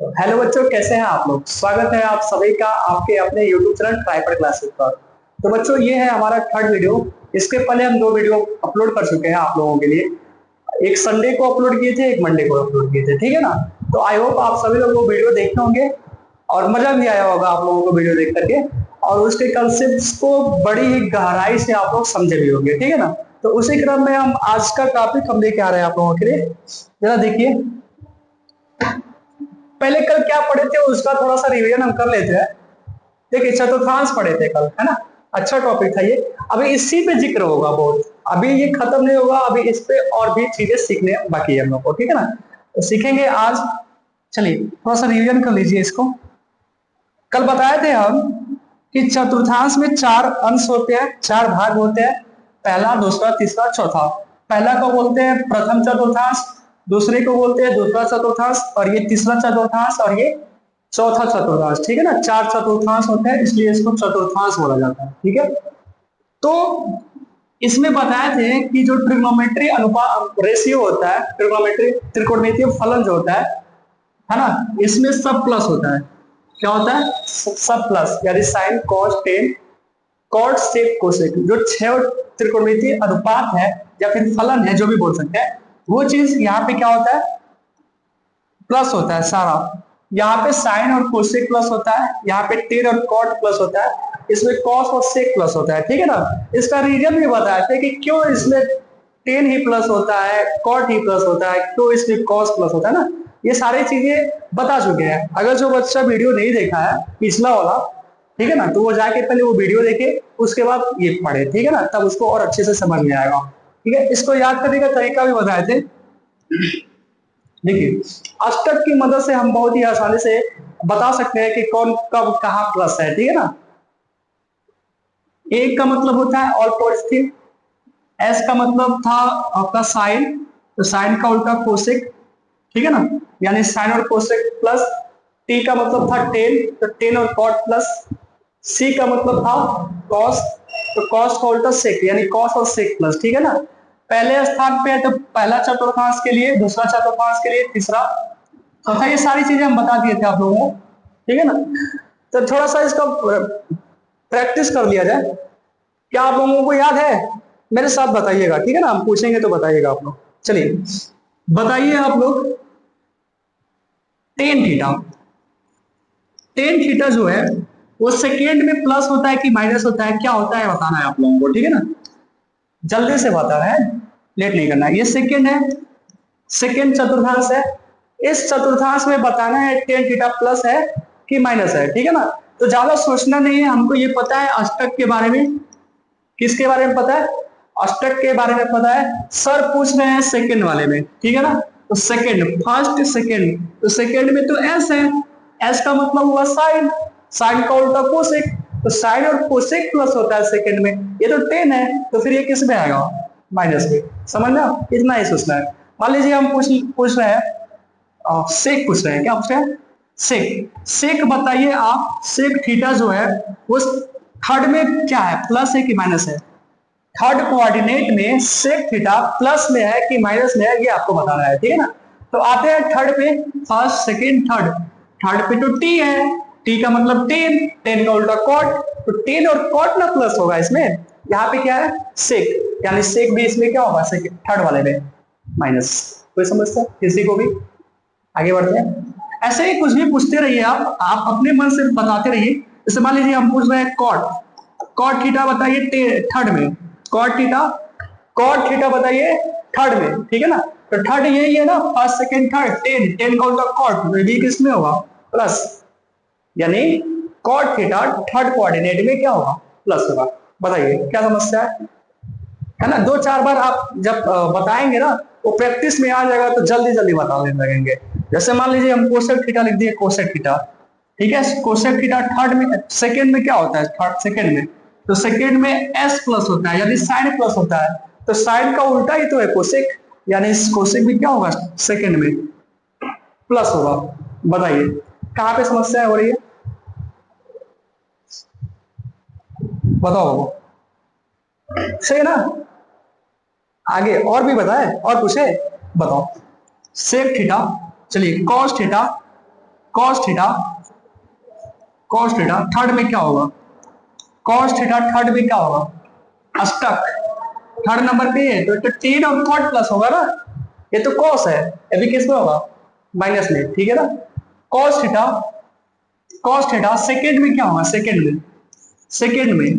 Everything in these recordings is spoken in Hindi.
हेलो बच्चों, कैसे हैं आप लोग। स्वागत है आप सभी का आपके अपने YouTube चैनल ट्राइपड क्लासेस पर। तो बच्चों, ये है हमारा थर्ड वीडियो। इसके पहले हम दो वीडियो अपलोड कर चुके हैं आप लोगों के लिए। एक संडे को अपलोड किए थे, एक मंडे को अपलोड किए थे, ठीक है ना। तो आई होप आप सभी लोग वो वीडियो देखे होंगे और मजा भी आया होगा आप लोगों को वीडियो देख करके, और उसके कंसेप्ट को बड़ी ही गहराई से आप लोग समझे भी होंगे, ठीक है ना। तो उसी क्रम में हम आज का टॉपिक हम लेके आ रहे हैं आप लोगों के लिए। जरा देखिए, पहले कल क्या पढ़े थे उसका थोड़ा सा रिवीजन हम कर लेते हैं। देखिए, चतुर्थांश पढ़े थे कल, है ना। अच्छा टॉपिक था ये। अभी इसी पे जिक्र होगा बहुत, अभी ये खत्म नहीं होगा, अभी इस पे और भी चीजें सीखने बाकी है हम लोग को, ठीक है ना। तो सीखेंगे आज। चलिए थोड़ा सा रिवीजन कर लीजिए इसको। कल बताए थे हम कि चतुर्थांश में चार अंश होते हैं, चार भाग होते हैं। पहला, दूसरा, तीसरा, चौथा। पहला को बोलते हैं प्रथम चतुर्थांश, दूसरे को बोलते हैं दूसरा चतुर्थांश, और ये तीसरा चतुर्थांश, और ये चौथा चतुर्थांश, ठीक है ना। चार चतुर्थांश होते हैं, इसलिए इसको चतुर्थांश बोला जाता है, ठीक है। तो इसमें बताए थे कि जो ट्रिग्नोमेट्री अनुपात रेशियो होता है, ट्रिग्नोमेट्री त्रिकोणमितीय फलन जो होता है ना, इसमें सब प्लस होता है। क्या होता है? सब प्लस, यानी sine cos tan cot sec cosec, जो छह त्रिकोणमितीय अनुपात है या फिर फलन है, जो भी बोल सकते हैं, वो चीज यहाँ पे क्या होता है? प्लस होता है सारा। यहाँ पे साइन और कोसेक प्लस होता है, यहाँ पे टेन और कॉट प्लस होता है, इसमें कॉस और सेक प्लस होता है, ठीक है ना। इसका रीजन भी बताए थे कि क्यों इसमें टेन ही प्लस होता है, कॉट ही प्लस होता है, क्यों इसमें कॉस प्लस होता है ना। ये सारी चीजें बता चुके हैं। अगर जो बच्चा वीडियो नहीं देखा है पिछला वाला, ठीक है ना, तो वो जाके पहले वो वीडियो देखे, उसके बाद ये पढ़े, ठीक है ना, तब उसको और अच्छे से समझ में आएगा। ठीक है, इसको याद करने का तरीका भी बताए थे। देखिए, अष्टक की मदद से हम बहुत ही आसानी से बता सकते हैं कि कौन कब कहाँ प्लस है, ठीक है ना। एक का मतलब होता है ऑल पॉजिटिव, एस का मतलब था आपका साइन, तो साइन का उल्टा कोसेक, ठीक है ना, यानी साइन और कोसेक प्लस। टी का मतलब था टेन, तो टेन और कॉट प्लस। सी का मतलब था कॉस, तो कॉस का उल्टा सेक, यानी कॉस और सेक प्लस, ठीक है ना। पहले स्थान पे है तो पहला चतुर्थांश के लिए, दूसरा चतुर्थांश के लिए, तीसरा, चौथा। ये सारी चीजें हम बता दिए थे आप लोगों को, ठीक है ना। तो थोड़ा सा इसका प्रैक्टिस कर लिया जाए। क्या आप लोगों को याद है? मेरे साथ बताइएगा, ठीक है ना, हम पूछेंगे तो बताइएगा आप लोग। चलिए बताइए आप लोग, टेन थीटा, टेन थीटा जो है वो सेकेंड में प्लस होता है कि माइनस होता है, क्या होता है बताना है आप लोगों को, ठीक है ना। जल्दी से बताना है, लेट नहीं करना है। ये सेकेंड है, सेकेंड चतुर्थांश है। इस चतुर्थांश में बताना है टेन थीटा प्लस है कि माइनस है, ठीक है ना। तो ज्यादा सोचना नहीं है, हमको ये पता है अष्टक के बारे में। किसके बारे में पता है? अष्टक के बारे में पता है। सर पूछ रहे हैं सेकंड वाले में, ठीक है ना। तो सेकंड, फर्स्ट सेकंड, तो सेकंड में तो एस है, एस का मतलब हुआ साइन, साइन का उल्टा कोसेक, तो साइन और कोसेक प्लस होता है सेकंड में। ये तो टेन है, तो फिर ये किस में आएगा? माइनस में। समझना, इतना ही सोचना है। मान लीजिए हम पूछ रहे हैं सेक, पूछ रहे हैं, क्या पूछ रहे हैं? सेक, सेक बताइए आप, सेक थीटा जो है वो थर्ड में क्या है, प्लस है कि माइनस है? थर्ड कोऑर्डिनेट में सेक थीटा प्लस में है कि माइनस में है, ये आपको बताना है, ठीक है ना। तो आते हैं थर्ड पे, फर्स्ट सेकंड थर्ड। थर्ड पे तो टी है, टी का मतलब टेन, टेन का उल्टा कॉट, तो टेन और कॉट ना प्लस होगा इसमें। यहाँ पे क्या है? सेक, यानी सेक भी इसमें क्या होगा? सेक थर्ड वाले में माइनस। कोई समझता है किसी को भी? आगे बढ़ते हैं। ऐसे ही कुछ भी पूछते रहिए आप अपने मन से बताते रहिए। जैसे मान लीजिए हम पूछ रहे हैं कॉट, कॉट थीटा बताइए थर्ड में, कॉट थीटा, कॉट थीटा बताइए थर्ड में, ठीक है ना। तो थर्ड यही है ना, first second third, ten, ten का उल्टा कॉट, तो ये किसमें होगा? प्लस, यानी कॉट थीटा थर्ड कोऑर्डिनेट में क्या होगा? प्लस होगा। बताइए क्या समस्या है ना। दो चार बार आप जब बताएंगे ना, वो प्रैक्टिस में आ जाएगा, तो जल्दी जल्दी बताने लगेंगे। जैसे मान लीजिए हम कोसेक थीटा लिख दिए, कोसेक थीटा, ठीक है। कोसेक थीटा थर्ड में, सेकंड में क्या होता है? थर्ड सेकंड में, तो सेकंड में एस प्लस होता है, यानी साइन प्लस होता है, तो साइन का उल्टा ही तो है कोसेक, यानी कोसेक भी क्या होगा? सेकंड में प्लस होगा। बताइए कहाँ पे समस्या हो रही है, बताओ। सही है ना। आगे और भी बताए और पूछे, बताओ। सेक थीटा, चलिए cos theta, cos theta, cos theta third में क्या होगा, कॉस थीटा थर्ड में क्या होगा, अष्टक थर्ड नंबर पे है तो टेन और कॉट प्लस होगा ना, ये तो कॉस है, अभी किस में होगा, माइनस में, ठीक है ना। Cos theta, cos theta second में क्या होगा, सेकेंड में, सेकेंड में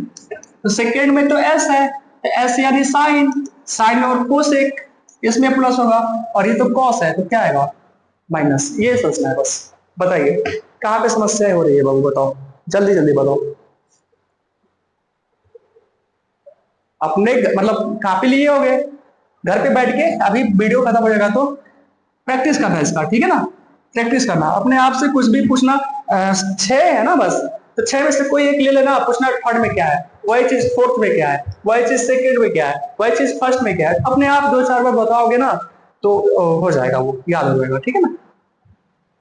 तो सेकेंड में तो एस है, तो एस यानी साइन, साइन और कोसेक इसमें प्लस होगा, और ये तो कॉस है तो क्या आएगा, माइनस। ये सोचना है बस। बताइए कहाँ पे समस्या हो रही है बाबू, बताओ जल्दी जल्दी बताओ। अपने मतलब कापी लिए होगे, घर पे बैठ के अभी वीडियो खत्म हो जाएगा तो प्रैक्टिस करना इसका, ठीक है ना, प्रैक्टिस करना, अपने आप से कुछ भी पूछना। छह है ना बस, तो छह में से कोई एक ले लेना, पूछना थर्ड में क्या है, वही चीज फोर्थ में क्या है, वही चीज सेकंड में क्या है, वही चीज फर्स्ट में क्या है, अपने आप दो चार बार बताओगे ना तो हो जाएगा, वो याद हो जाएगा, ठीक है ना।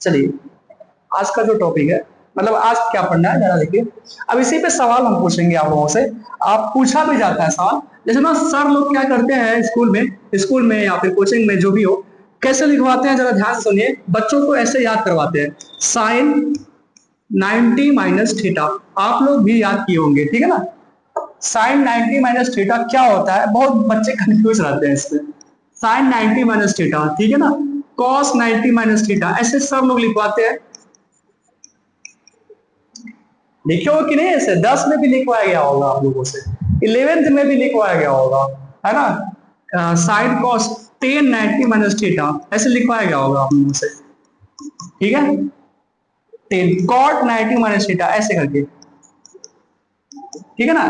चलिए आज का जो टॉपिक है, मतलब आज क्या पढ़ना है जरा देखिए। अब इसी पे सवाल हम पूछेंगे आप लोगों से, आप पूछा भी जाता है सवाल, जैसे ना सर लोग क्या करते हैं स्कूल में या फिर कोचिंग में जो भी हो, कैसे लिखवाते हैं जरा ध्यान से सुनिए, बच्चों को ऐसे याद करवाते हैं, साइन 90 माइनस थीटा, आप लोग भी याद किए होंगे, ठीक है ना। साइन 90 माइनस थीटा क्या होता है, बहुत बच्चे कंफ्यूज रहते हैं इसमें। साइन 90 माइनस थीटा, ठीक है ना, कॉस 90 माइनस थीटा, ऐसे सब लोग लिखवाते हैं। लिखे हो कि नहीं, ऐसे 10 में भी लिखवाया गया होगा आप लोगों से, 11th में भी लिखवाया गया होगा, है ना, साइन कॉस 10 90 माइनस थीटा ऐसे लिखवाया गया होगा आप लोगों से, ठीक है, 10 कॉट 90 माइनस थीटा ऐसे करके, ठीक है ना,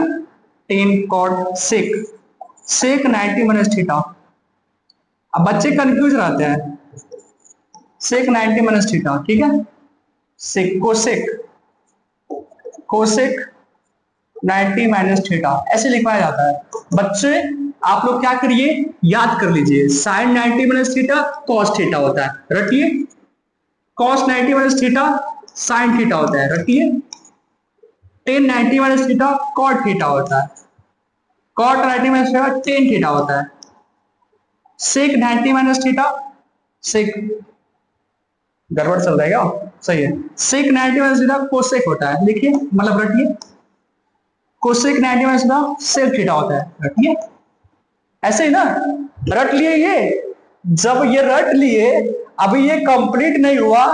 10 कॉट सेक, सेक 90 माइनस थीटा। अब बच्चे कंफ्यूज रहते हैं, सेक 90 माइनस थीटा, ठीक है, sec cosec, cosec 90 minus theta ऐसे लिखवाया जाता है। बच्चे आप लोग क्या करिए, याद कर लीजिए, sine 90 minus theta cos theta होता है, रटिए, cos 90 minus theta sine theta होता है, रटिए, tan 90 minus theta cot theta होता है, cot 90 minus theta tan theta होता है, सेक 90 माइनस थीटा, सेक गड़बड़ चल जाएगा, सही है, सेक 90 माइनस थीटा कोसेक होता है, लिखिए मतलब रटिए, cosec 90 minus theta sec theta होता है, रटिए, ऐसे ही ना, रट लिए ये, जब ये रट लिए, अभी ये कंप्लीट नहीं हुआ,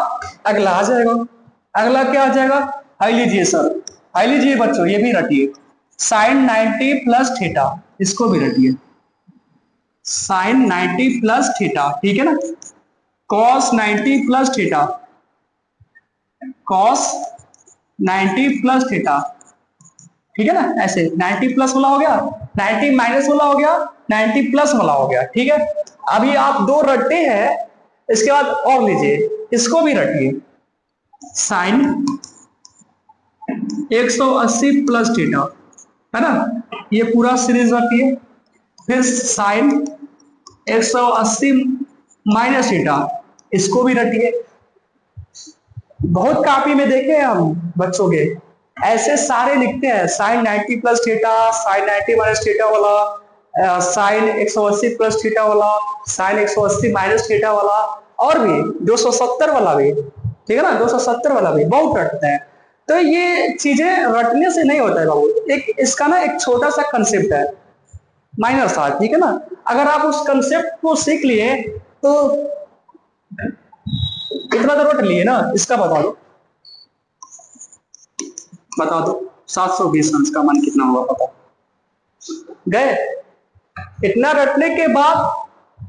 अगला आ जाएगा, अगला क्या आ जाएगा, हाई लीजिए सर, हाई लीजिए बच्चों, ये भी रटिए, साइन 90 प्लस थीटा, इसको भी रटिए, साइन 90 प्लस थीटा, ठीक है ना, cos 90 plus theta, cos 90 plus theta, ठीक है ना, ऐसे 90 प्लस वाला हो गया, 90 माइनस वाला हो गया, 90 प्लस वाला हो गया, ठीक है। अभी आप दो रटे हैं, इसके बाद और लीजिए, इसको भी रटिए, साइन 180 प्लस थीटा, है ना, ये पूरा सीरीज रखिए, फिर साइन 180 माइनस थीटा, इसको भी रटिए। बहुत कॉपी में देखे हैं हम बच्चों के, ऐसे सारे लिखते हैं, sine 90 plus theta, sine 90 minus theta वाला, साइन 180 प्लस थीटा वाला, साइन 180 माइनस थीटा वाला, और भी 270 वाला भी, ठीक है ना, 270 वाला भी बहुत रटते हैं। तो ये चीजें रटने से नहीं होता है बाबू, एक इसका ना एक छोटा सा कंसेप्ट है, माइनर सा, ठीक है ना, अगर आप उस कंसेप्ट को सीख लिए तो कितना तो रट लिए ना, इसका बता दो, बता दो 720 अंश का मान कितना होगा, पता गए। इतना रटने के बाद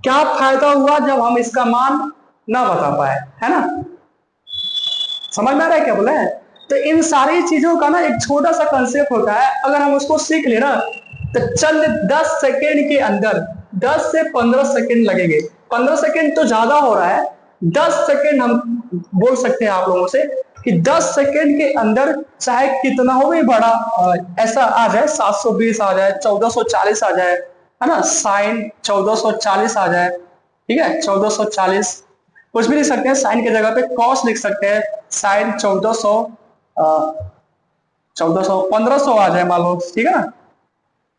क्या फायदा हुआ जब हम इसका मान ना बता पाए, है ना, समझ में आ रहा है क्या बोले। तो इन सारी चीजों का ना एक छोटा सा कंसेप्ट होता है, अगर हम उसको सीख ले ना तो चंद 10 सेकेंड के अंदर, 10 से 15 सेकेंड लगेंगे, 15 सेकेंड तो ज्यादा हो रहा है, 10 सेकेंड हम बोल सकते हैं आप लोगों से कि 10 सेकेंड के अंदर चाहे कितना हो भी बड़ा ऐसा आ जाए, 720 आ जाए, 1440 आ जाए, है ना, साइन 1440 आ जाए, ठीक है, 1440 कुछ भी लिख सकते हैं, साइन के जगह पे कॉस लिख सकते हैं, साइन 1400 1400 1500 आ जाए मान लो, ठीक है ना,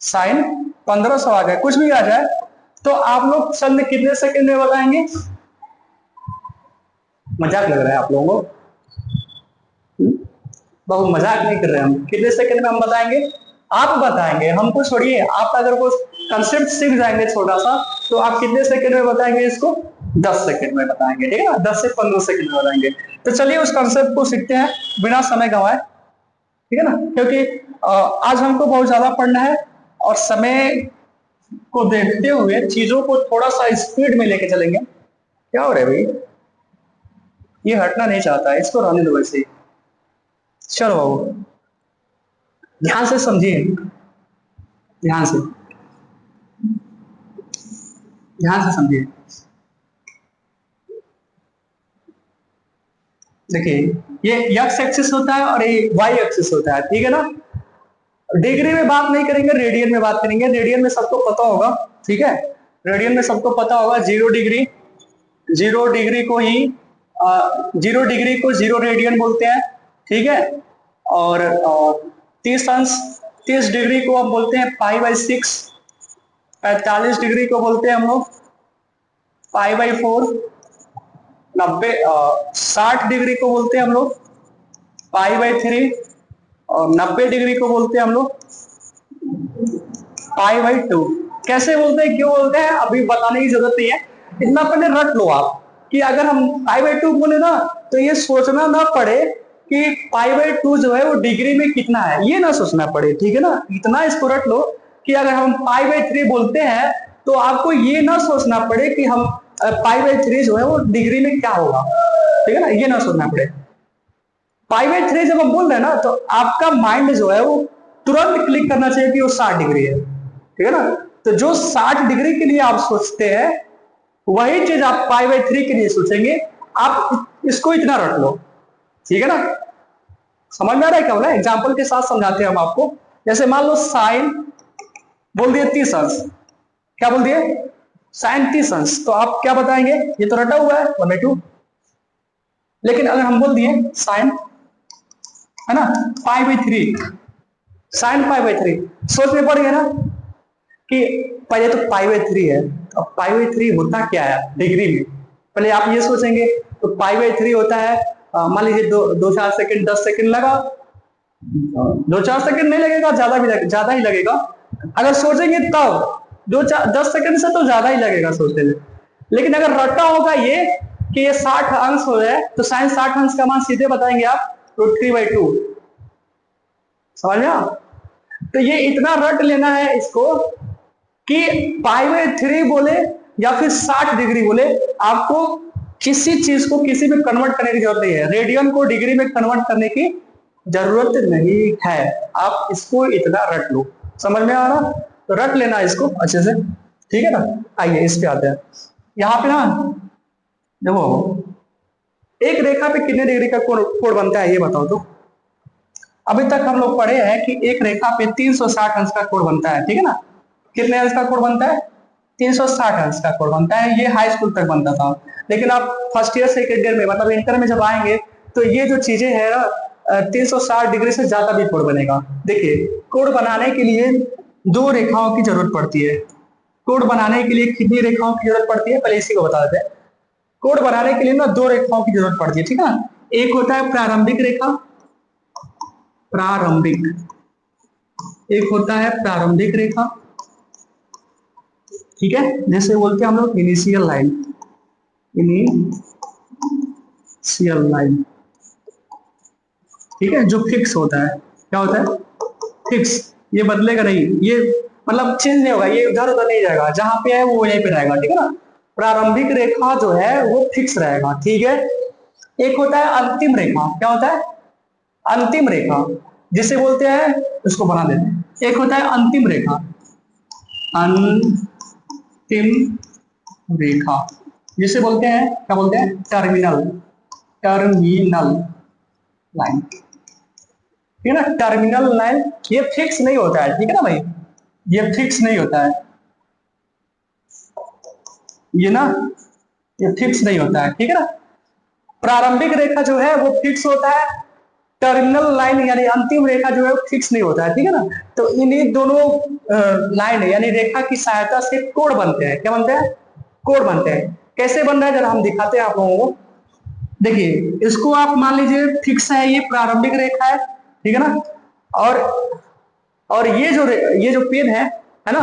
साइन 1500 आ जाए, कुछ भी आ जाए, तो आप लोग चंद कितने सेकंड में बताएंगे, मजाक लग रहा है आप लोगों को, बहुत मजाक नहीं कर रहे हम। कितने सेकंड में हम बताएंगे? आप बताएंगे, हमको छोड़िए। आप अगर वो कंसेप्ट सीख जाएंगे छोटा सा, तो आप कितने सेकंड में बताएंगे इसको? 10 सेकंड में बताएंगे, ठीक है ना? 10 से 15 सेकंड में बताएंगे। तो चलिए उस कंसेप्ट को सीखते हैं बिना समय गंवाए, ठीक है ना? क्योंकि आज हमको बहुत ज्यादा पढ़ना है और समय को देखते हुए चीजों को थोड़ा सा स्पीड में लेके चलेंगे। क्या हो रहा है भाई? ये हटना नहीं चाहता है, इसको रहने दो वैसे ही। चलो बाबू, ध्यान से समझिए, ध्यान से, ध्यान से समझिए। देखिए, ये एक्स एक्सिस होता है और ये वाई एक्सिस होता है, ठीक है ना? डिग्री में बात नहीं करेंगे, रेडियन में बात करेंगे। रेडियन में सबको पता होगा, ठीक है? रेडियन में सबको पता होगा 0 डिग्री, 0 डिग्री को ही 0 डिग्री को 0 रेडियन बोलते हैं, ठीक है? और 30 अंश, 30 डिग्री को हम बोलते हैं पाई/6। 45 डिग्री को बोलते हैं हम लोग पाई/4। 60 डिग्री को बोलते हैं हम लोग पाई/3। और 90 डिग्री को बोलते हैं हम लोग पाई/2। कैसे बोलते हैं, क्यों बोलते हैं, अभी बताने की जरूरत नहीं है। इतना पहले रट लो आप कि अगर हम पाई/2 बोले ना, तो ये सोचना ना पड़े कि पाई/2 जो है वो डिग्री में कितना है, ये ना सोचना पड़े, ठीक है ना? इतना इसको रट लो कि अगर हम पाई/3 बोलते हैं, तो आपको ये ना सोचना पड़े कि हम पाई/3 जो है वो डिग्री में क्या होगा, ठीक है ना? ये ना सोचना पड़े। पाई/3 जब हम बोल रहे हैं ना, तो आपका माइंड जो है वो तुरंत क्लिक करना चाहिए कि वो 60 डिग्री है, ठीक है ना? तो जो 60 डिग्री के लिए आप सोचते हैं, वही चीज आप पाई/3 के लिए सोचेंगे। आप इसको इतना रख लो, ठीक है ना? समझ में आ रहा है क्या बोला? एग्जाम्पल के साथ समझाते हैं हम आपको। जैसे मान लो साइन बोल दिए 30 अंश, क्या बोल दिए? साइन 30 अंश, तो आप क्या बताएंगे? ये तो रटा हुआ है 1/2। लेकिन अगर हम बोल दिए साइन, है ना, पाई/3, साइन पाई/3, सोचने पड़ गया ना कि पहले तो पाई/3 है, अब पाई/3 होता क्या है डिग्री में? पहले आप ये सोचेंगे। तो पाई/3 होता है, मान लीजिए 2-4 सेकंड, 10 सेकंड लगा, 2-4 सेकंड नहीं लगेगा, ज्यादा ही लगेगा। अगर सोचेंगे तब 10 सेकंड से तो ज्यादा ही लगेगा सोचने में। लेकिन अगर रटा होगा ये कि ये 60 अंश हो जाए, तो साइन 60 अंश का मान सीधे बताएंगे आप √3/2। समझ में? तो ये इतना रट लेना है इसको कि पाई/3 बोले या फिर 60 डिग्री बोले, आपको किसी चीज को किसी में कन्वर्ट करने की जरूरत नहीं है। रेडियन को डिग्री में कन्वर्ट करने की जरूरत नहीं है। आप इसको इतना रट लो। समझ में आ रहा? तो रट लेना इसको अच्छे से, ठीक है ना? आइए इस पे आते हैं। यहाँ पे ना देखो, एक रेखा पे कितने डिग्री का कोण बनता है, ये बताओ तो। अभी तक हम लोग पढ़े हैं कि एक रेखा पे 360 अंश का कोण बनता है, ठीक है ना? कितने अंश का कोण बनता है? 360 अंश का कोण बनता है। ये हाई स्कूल तक बनता था, लेकिन आप फर्स्ट ईयर सेकेंड ईयर में, मतलब इंटर में जब आएंगे, तो ये जो चीजें है ना, 360 डिग्री से ज्यादा भी कोण बनेगा। देखिए, कोण बनाने के लिए 2 रेखाओं की जरूरत पड़ती है। कोण बनाने के लिए कितनी रेखाओं की जरूरत पड़ती है, पहले इसी को बता देते हैं। कोण बनाने के लिए ना 2 रेखाओं की जरूरत पड़ती है, ठीक है ना? एक होता है प्रारंभिक रेखा, प्रारंभिक, एक होता है प्रारंभिक रेखा, ठीक है, जैसे बोलते हैं हम लोग इनिशियल लाइन, इनिशियल लाइन, ठीक है, जो फिक्स होता है। क्या होता है? फिक्स। ये बदलेगा नहीं, ये मतलब चेंज नहीं होगा, ये उधर उधर नहीं जाएगा, जहां पे है वो यहीं पे रहेगा, ठीक है ना? प्रारंभिक रेखा जो है वो फिक्स रहेगा, ठीक है। एक होता है अंतिम रेखा। क्या होता है? अंतिम रेखा, जिसे बोलते हैं, उसको बना देते हैं। एक होता है अंतिम रेखा, अंतिम रेखा, जिसे बोलते हैं, क्या बोलते हैं? टर्मिनल, टर्मिनल लाइन, ठीक है ना? टर्मिनल लाइन, ये फिक्स नहीं होता है, ठीक है ना भाई? ये फिक्स नहीं होता है, ये ना, ये फिक्स नहीं होता है, ठीक है ना? प्रारंभिक रेखा जो है वो फिक्स होता है, टर्मिनल लाइन यानी अंतिम रेखा जो है वो फिक्स नहीं होता है, ठीक है ना? तो इन्हीं दोनों लाइन यानी रेखा की सहायता से कोण बनते हैं। क्या बनते हैं? कोण बनते हैं। कैसे बन रहा है जरा हम दिखाते हैं आप लोगों को। देखिए इसको आप मान लीजिए फिक्स है, ये प्रारंभिक रेखा है, ठीक है ना। और ये जो पेन है ना,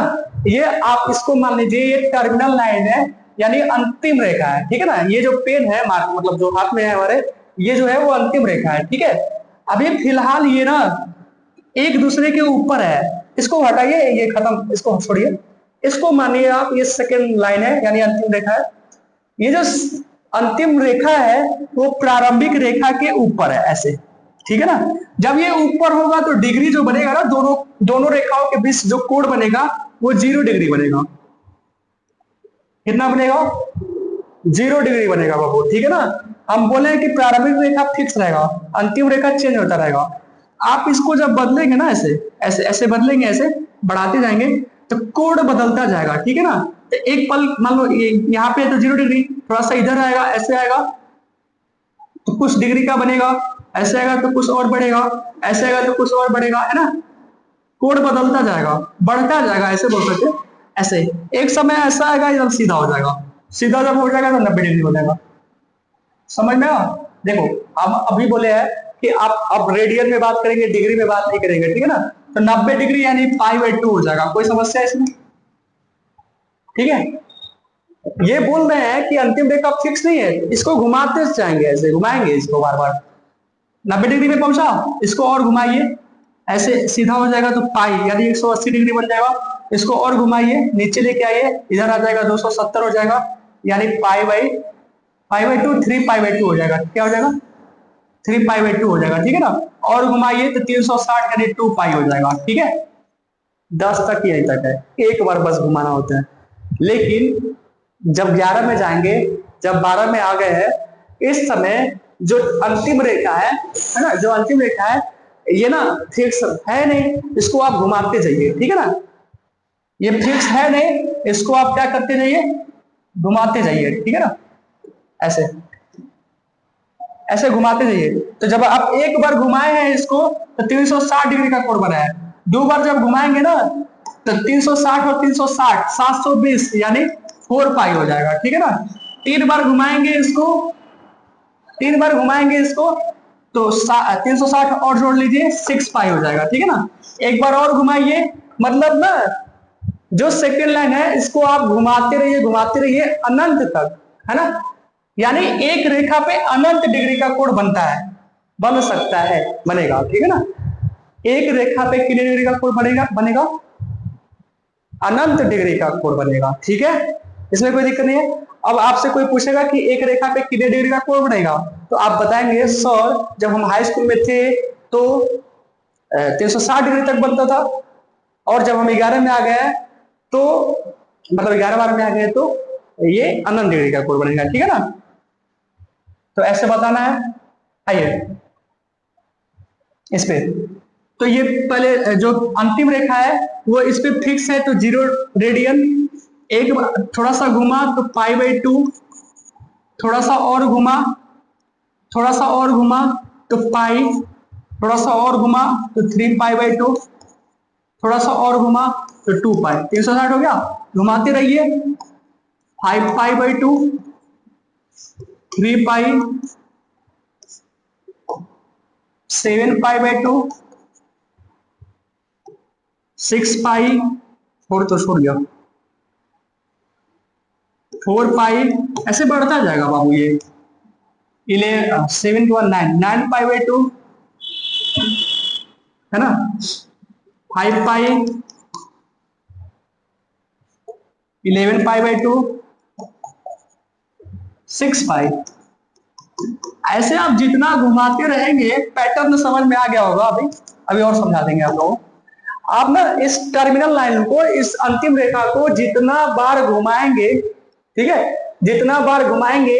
ये आप इसको मान लीजिए ये टर्मिनल लाइन है, यानी अंतिम रेखा है, ठीक है ना। ये जो पेन है मतलब जो हाथ में है हमारे, ये जो है वो अंतिम रेखा है, ठीक है। अभी फिलहाल ये ना एक दूसरे के ऊपर है, इसको हटाइए, ये खत्म, इसको छोड़िए, इसको मानिए आप ये सेकेंड लाइन है, यानी अंतिम रेखा है। ये जो अंतिम रेखा है वो प्रारंभिक रेखा के ऊपर है, ऐसे, ठीक है ना। जब ये ऊपर होगा तो डिग्री जो बनेगा ना, दोनों दोनों रेखाओं के बीच जो कोण बनेगा वो 0 डिग्री बनेगा। कितना बनेगा? 0 डिग्री बनेगा बाबू, ठीक है ना। हम बोले कि प्रारंभिक रेखा फिक्स रहेगा, अंतिम रेखा चेंज होता रहेगा। आप इसको जब बदलेंगे ना, ऐसे ऐसे ऐसे बदलेंगे, ऐसे बढ़ाते जाएंगे तो कोण बदलता जाएगा, ठीक है ना। तो एक पल मान लो यहाँ पे तो 0 डिग्री, थोड़ा सा इधर आएगा, ऐसे आएगा तो कुछ डिग्री का बनेगा, ऐसे आएगा तो कुछ और बढ़ेगा, ऐसे आएगा तो कुछ और बढ़ेगा, है ना। कोण बदलता जाएगा, बढ़ता जाएगा, ऐसे बोल सकते हैं। ऐसे एक समय ऐसा आएगा एकदम सीधा हो जाएगा, सीधा जब हो जाएगा तो 90 डिग्री हो जाएगा। समझ में आ? देखो हम अभी बोले हैं कि आप अब रेडियन में बात करेंगे, डिग्री में बात नहीं करेंगे, ठीक है ना। तो 90 डिग्री यानी π/2 हो जाएगा। कोई समस्या है इसमें? ठीक है। ये बोल रहे हैं कि अंतिम रेखा फिक्स नहीं है, इसको घुमाते जाएंगे, ऐसे घुमाएंगे इसको बार बार। 90 डिग्री में पहुंचा, इसको और घुमाइए, ऐसे सीधा हो जाएगा तो पाई यानी 180 डिग्री बन जाएगा। इसको और घुमाइए, नीचे लेके आइए, इधर आ जाएगा 270 हो जाएगा, यानी π/2 3π/2 हो जाएगा। क्या हो जाएगा? 3π/2 हो जाएगा, ठीक है ना। और घुमाइए तो 360 यानी 2π हो जाएगा, ठीक है। 10 तक ही यही तक है, एक बार बस घुमाना होता है। लेकिन जब 11 में जाएंगे, जब 12 में आ गए हैं, इस समय जो अंतिम रेखा है ना, जो अंतिम रेखा है ये ना फिक्स है नहीं, इसको आप घुमाते जाइए, ठीक है ना। ये फिक्स है नहीं, इसको आप क्या करते जाइए? घुमाते जाइए, ठीक है ना। ऐसे ऐसे घुमाते जाइए। तो जब आप एक बार घुमाए हैं इसको तो 360 डिग्री का कोण बना है। दो बार जब घुमाएंगे ना तो 360 और 360 720 यानी 4π हो जाएगा, ठीक है ना। तीन बार घुमाएंगे इसको, तीन बार घुमाएंगे इसको तो 360 और जोड़ लीजिए 6π हो जाएगा, ठीक है ना। एक बार और घुमाइए, मतलब ना जो सेकेंड लाइन है इसको आप घुमाते रहिए अनंत तक, है ना। यानी एक रेखा पे अनंत डिग्री का कोण बनता है, बन सकता है, बनेगा, ठीक है ना। एक रेखा पे कितने डिग्री का कोण बनेगा? अनंत डिग्री का कोण बनेगा, ठीक है। इसमें कोई दिक्कत नहीं है। अब आपसे कोई पूछेगा कि एक रेखा पे कितने डिग्री का कोण बनेगा, तो आप बताएंगे सर जब हम हाई स्कूल में थे तो 360 डिग्री तक बनता था, और जब हम 11 में आ गए तो मतलब 11-12 में आ गए तो ये अनंत डिग्री का कोण बनेगा, ठीक है ना। तो ऐसे बताना है। आइए इस पे, तो ये पहले जो अंतिम रेखा है वो इस पे फिक्स है तो 0 रेडियन। एक थोड़ा सा घुमा तो π/2, थोड़ा सा और घुमा, थोड़ा सा और घुमा तो पाई, थोड़ा सा और घुमा तो 3π/2, थोड़ा सा और घुमा तो 2π। 360 हो गया, घुमाते रहिए। 5π/2, 3π, 7π/2, 6π, फोर तो छोड़ गया, 4π, ऐसे बढ़ता जाएगा बाबू। ये 7 to 9, 9π/2 है ना, 5π, 11π/2, 6π। ऐसे आप जितना घुमाते रहेंगे पैटर्न समझ में आ गया होगा। अभी अभी और समझा देंगे आप लोगों। आप ना इस टर्मिनल लाइन को, इस अंतिम रेखा को जितना बार घुमाएंगे, ठीक है, जितना बार घुमाएंगे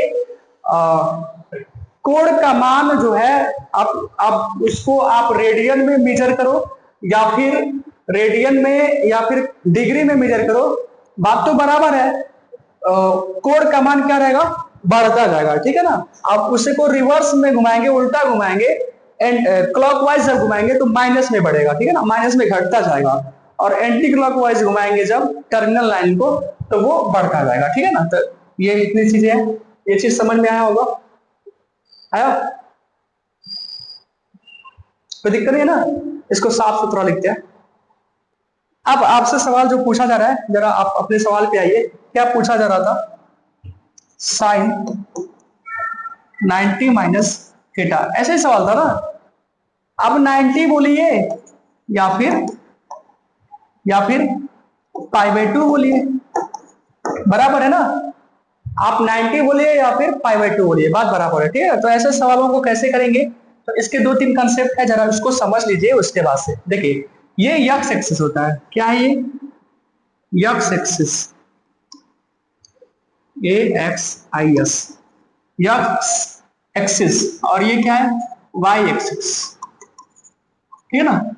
कोण का मान जो है आप उसको आप रेडियन में मेजर करो या फिर रेडियन में या फिर डिग्री में मेजर करो, बात तो बराबर है। कोण का मान क्या रहेगा? बढ़ता जाएगा, ठीक है ना। आप उसे को रिवर्स में घुमाएंगे, उल्टा घुमाएंगे, एंड क्लॉकवाइज जब घुमाएंगे तो माइनस में बढ़ेगा, ठीक है ना, माइनस में घटता जाएगा। और एंटी क्लॉकवाइज घुमाएंगे जब टर्मिनल लाइन को तो वो बढ़ता जाएगा, ठीक है ना। तो ये इतनी चीजें हैं, ये चीज समझ में आया होगा। आया? कोई दिक्कत नहीं है ना? इसको साफ सुथरा लिखते हैं। अब आपसे सवाल जो पूछा जा रहा है, जरा आप अपने सवाल पे आइए। क्या पूछा जा रहा था? साइन 90 माइनस थीटा, ऐसे ही सवाल था ना। अब 90 बोलिए या फिर π/2 बोलिए, बराबर है ना? आप 90 बोलिए या फिर π/2 बोलिए, बात बराबर है, ठीक है। तो ऐसे सवालों को कैसे करेंगे? तो इसके दो तीन कंसेप्ट है, जरा उसको समझ लीजिए। उसके बाद से देखिए, ये यक्स एक्सिस होता है। क्या है ये? X axis, AXIS, x axis. और ये क्या है? वाई एक्सिस, ठीक है ना।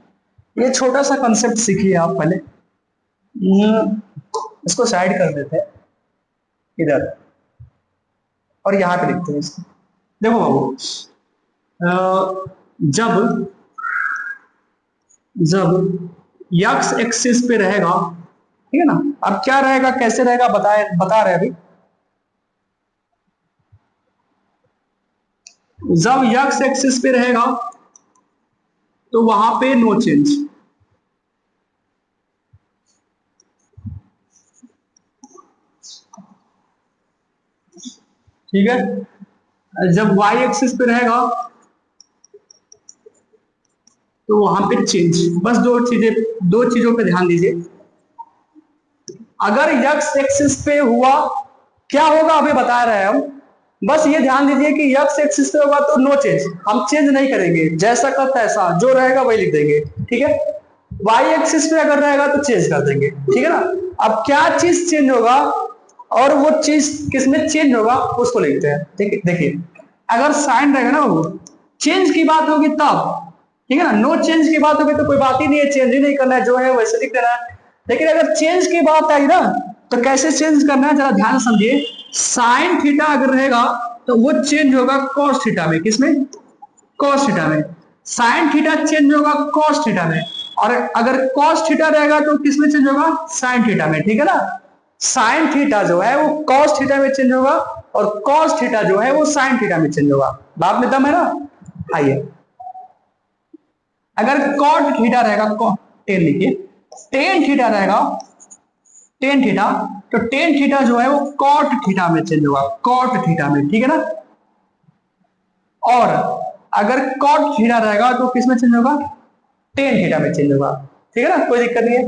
ये छोटा सा कंसेप्ट सीखिए आप पहले। इसको साइड कर देते हैं इधर, और यहां पे लिखते हैं इसको। देखो बाबू, जब यक्स एक्सिस पे रहेगा, ठीक है ना। अब क्या रहेगा, कैसे रहेगा, बता रहे अभी। जब यक्स एक्सिस पे रहेगा तो वहां पे नो चेंज, ठीक है। जब वाई एक्सिस पे रहेगा तो वहां पे चेंज। बस दो चीजों पे ध्यान दीजिए। अगर यक्स एक्सिस पे हुआ, क्या होगा अभी बता रहे हैं हम। बस ये ध्यान दीजिए कि यक्स एक्सिस पे होगा तो नो चेंज, हम चेंज नहीं करेंगे, जैसा का तैसा जो रहेगा वही लिख देंगे, ठीक है। वाई एक्सिस पे अगर रहेगा तो चेंज कर देंगे, ठीक है ना। अब क्या चीज चेंज होगा और वो चीज किसमें चेंज होगा उसको लिखते हैं। देखिए, अगर साइन रहेगा ना, वो चेंज की बात होगी तब, ठीक है ना। नो चेंज की बात होगी तो कोई बात ही नहीं है, चेंज ही नहीं करना है, जो है वैसे लिख देना है। लेकिन अगर चेंज की बात आई ना, तो कैसे चेंज करना है जरा ध्यान समझिए। साइन थीटा अगर रहेगा तो वो चेंज होगा कॉस थीटा में। किसमें? कॉस थीटा में। साइन थीटा चेंज होगा कॉस थीटा में, और अगर कॉस थीटा रहेगा तो किसमें चेंज होगा? साइन थीटा में, ठीक है ना। साइन थीटा जो है वो कॉस थीटा में चेंज होगा, और कॉस थीटा जो है वो साइन थीटा में चेंज होगा। बात में दम है ना? आइए, अगर कॉट थीटा रहेगा, टेन लिखिए, टेन थीटा रहेगा, टेन थीटा, तो टेन थीटा जो है वो कॉट थीटा में चेंज होगा, कॉट थीटा में, ठीक है ना। और अगर कॉट थीटा रहेगा तो किस में चेंज होगा? टेन थीटा में चेंज होगा, ठीक है ना, कोई दिक्कत नहीं है।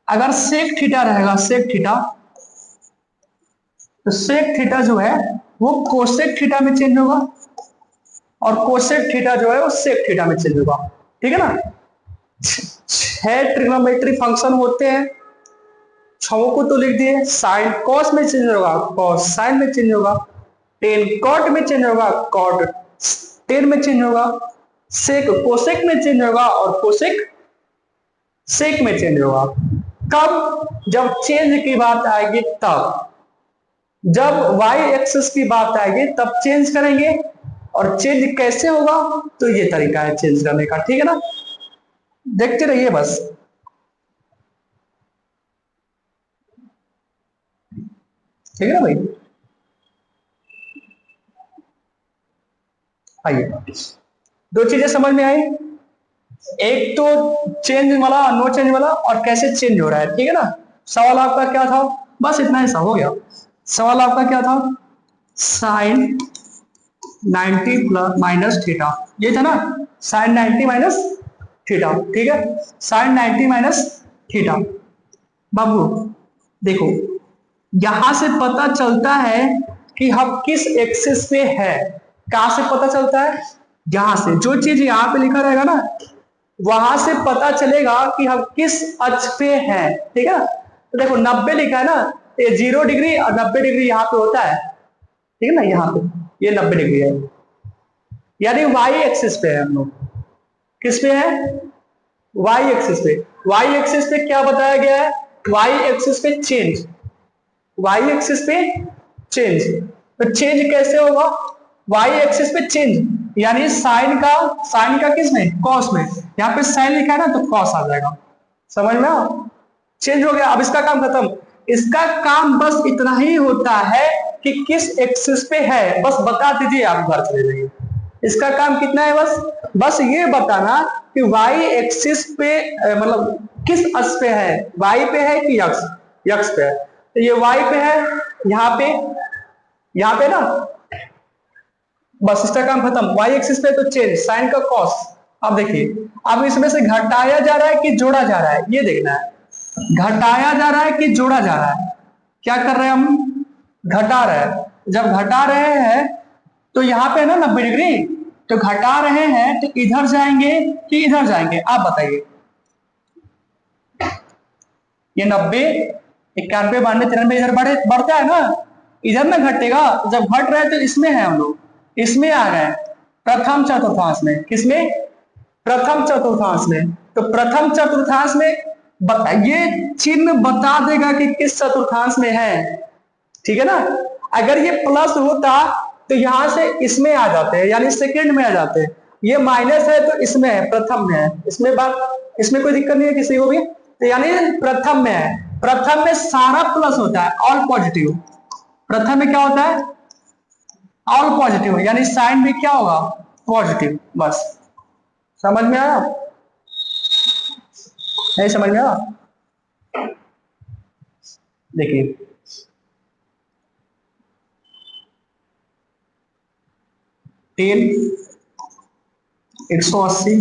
अगर सेक थीटा रहेगा, सेक थीटा, तो सेक थीटा जो है वो कोसेक थीटा में चेंज होगा, और कोसेक थीटा जो है वो सेक थीटा में चेंज होगा, ठीक है ना। 6 ट्रिग्नोमेट्री फंक्शन होते हैं, 6 को तो लिख दिए। साइन कॉस में चेंज होगा, कॉस साइन में चेंज होगा, टेन कॉट में चेंज होगा, कॉट टेन में चेंज होगा, सेक कोसेक में चेंज होगा, और कोसेक सेक में चेंज होगा। कब? जब चेंज की बात आएगी तब। जब वाई एक्सिस की बात आएगी तब चेंज करेंगे। और चेंज कैसे होगा? तो ये तरीका है चेंज करने का, ठीक है ना। देखते रहिए बस, ठीक है ना भाई। आइए, दो चीजें समझ में आई। एक तो चेंज वाला, नो चेंज वाला, और कैसे चेंज हो रहा है, ठीक है ना। सवाल आपका क्या था? बस इतना ही सा हो गया। सवाल आपका क्या था? साइन 90 प्लस माइनस थीटा, ये था ना। साइन 90 माइनस थीटा, ठीक है। Sign 90 minus theta. बाबू देखो, यहां से पता चलता है कि हम किस एक्सिस पे है। कहां से पता चलता है? यहां से, जो चीज यहां पे लिखा रहेगा ना, वहां से पता चलेगा कि हम किस अक्ष पे हैं, ठीक है। तो देखो 90 लिखा है ना, ये 0 डिग्री और 90 डिग्री यहाँ पे होता है, ठीक है ना। यहाँ पे ये 90 डिग्री है, यानी वाई एक्सिस पे है हम लोग। किस पे है? वाई एक्सिस पे। वाई एक्सिस पे क्या बताया गया है? वाई एक्सिस पे चेंज, वाई एक्सिस पे चेंज। तो चेंज कैसे होगा? वाई एक्सिस पे चेंज, यानी साइन का किस में? कॉस में। यहाँ पे साइन लिखा है ना, तो कॉस आ जाएगा। समझ में आओ? चेंज हो गया। अब इसका काम खत्म। इसका काम बस इतना ही होता है कि किस एक्सिस पे है, बस बता दीजिए, आप घर चले जाइए। इसका काम कितना है, बस बस ये बताना कि वाई एक्सिस पे मतलब किस अक्ष पे है, वाई पे है कि यक्स, यक्स पे है। तो ये वाई पे है, यहाँ पे ना, बस इसका काम खत्म। वाई एक्सिस पे तो चेंज साइन का कॉस। अब देखिए, अब इसमें से घटाया जा रहा है कि जोड़ा जा रहा है, ये देखना है। घटाया जा रहा है कि जोड़ा जा रहा है, क्या कर रहे हैं हम, घटा रहे हैं। जब घटा रहे हैं तो यहाँ पे ना 90 डिग्री, तो घटा रहे हैं तो इधर जाएंगे कि इधर जाएंगे, आप बताइए। ये 90, 91, 92, 93 इधर बढ़ता है ना, इधर ना घटेगा। जब घट रहे हैं तो इसमें है, हम लोग इसमें आ गए प्रथम चतुर्थांश में। किसमें, प्रथम चतुर्थांश में। तो प्रथम चतुर्थांश में ये चिन्ह बता देगा कि किस चतुर्थांश में है, ठीक है ना। अगर ये प्लस होता तो यहां से इसमें आ जाते हैं, यानी सेकंड में आ जाते हैं। ये माइनस है तो इसमें है, प्रथम में है, इसमें बात, इसमें कोई दिक्कत नहीं है किसी को भी। तो यानी प्रथम में है, प्रथम में सारा प्लस होता है, ऑल पॉजिटिव। प्रथम में क्या होता है, ऑल पॉजिटिव, यानी साइन भी क्या होगा, पॉजिटिव। बस समझ में आया, नहीं समझ में आया। देखिए 180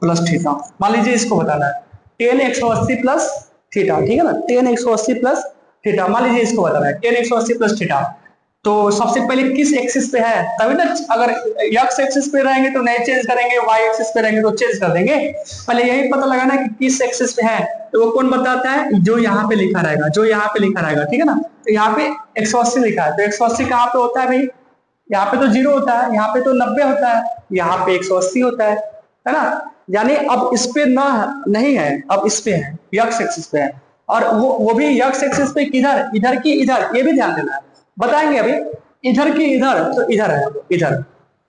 प्लस थीटा, मान लीजिए इसको बताना है 180 प्लस थीटा, ठीक है ना। 180 प्लस थीटा, मान लीजिए इसको बताना है 180 प्लस थीटा। तो सबसे पहले किस एक्सिस पे है, तभी ना, अगर एक्स एक्सिस पे रहेंगे तो नहीं चेंज करेंगे, वाई एक्सिस पे रहेंगे तो चेंज कर देंगे। पहले यही पता लगाना कि किस एक्सिस पे है। तो वो कौन बताता है, जो यहाँ पे लिखा रहेगा, जो यहाँ पे लिखा रहेगा, ठीक है ना। तो यहाँ पे 180 लिखा है, तो 180 कहाँ पे होता है भाई, यहाँ पे तो 0 होता है, यहाँ पे तो 90 होता है, यहाँ पे 180 होता है ना। यानी अब इस पे ना नहीं है, अब इस पे है, यक्स एक्सिस पे है। और वो भी यक्स एक्सिस पे किधर, इधर की इधर, ये भी ध्यान देना है, बताएंगे अभी। इधर की इधर, तो इधर है, इधर,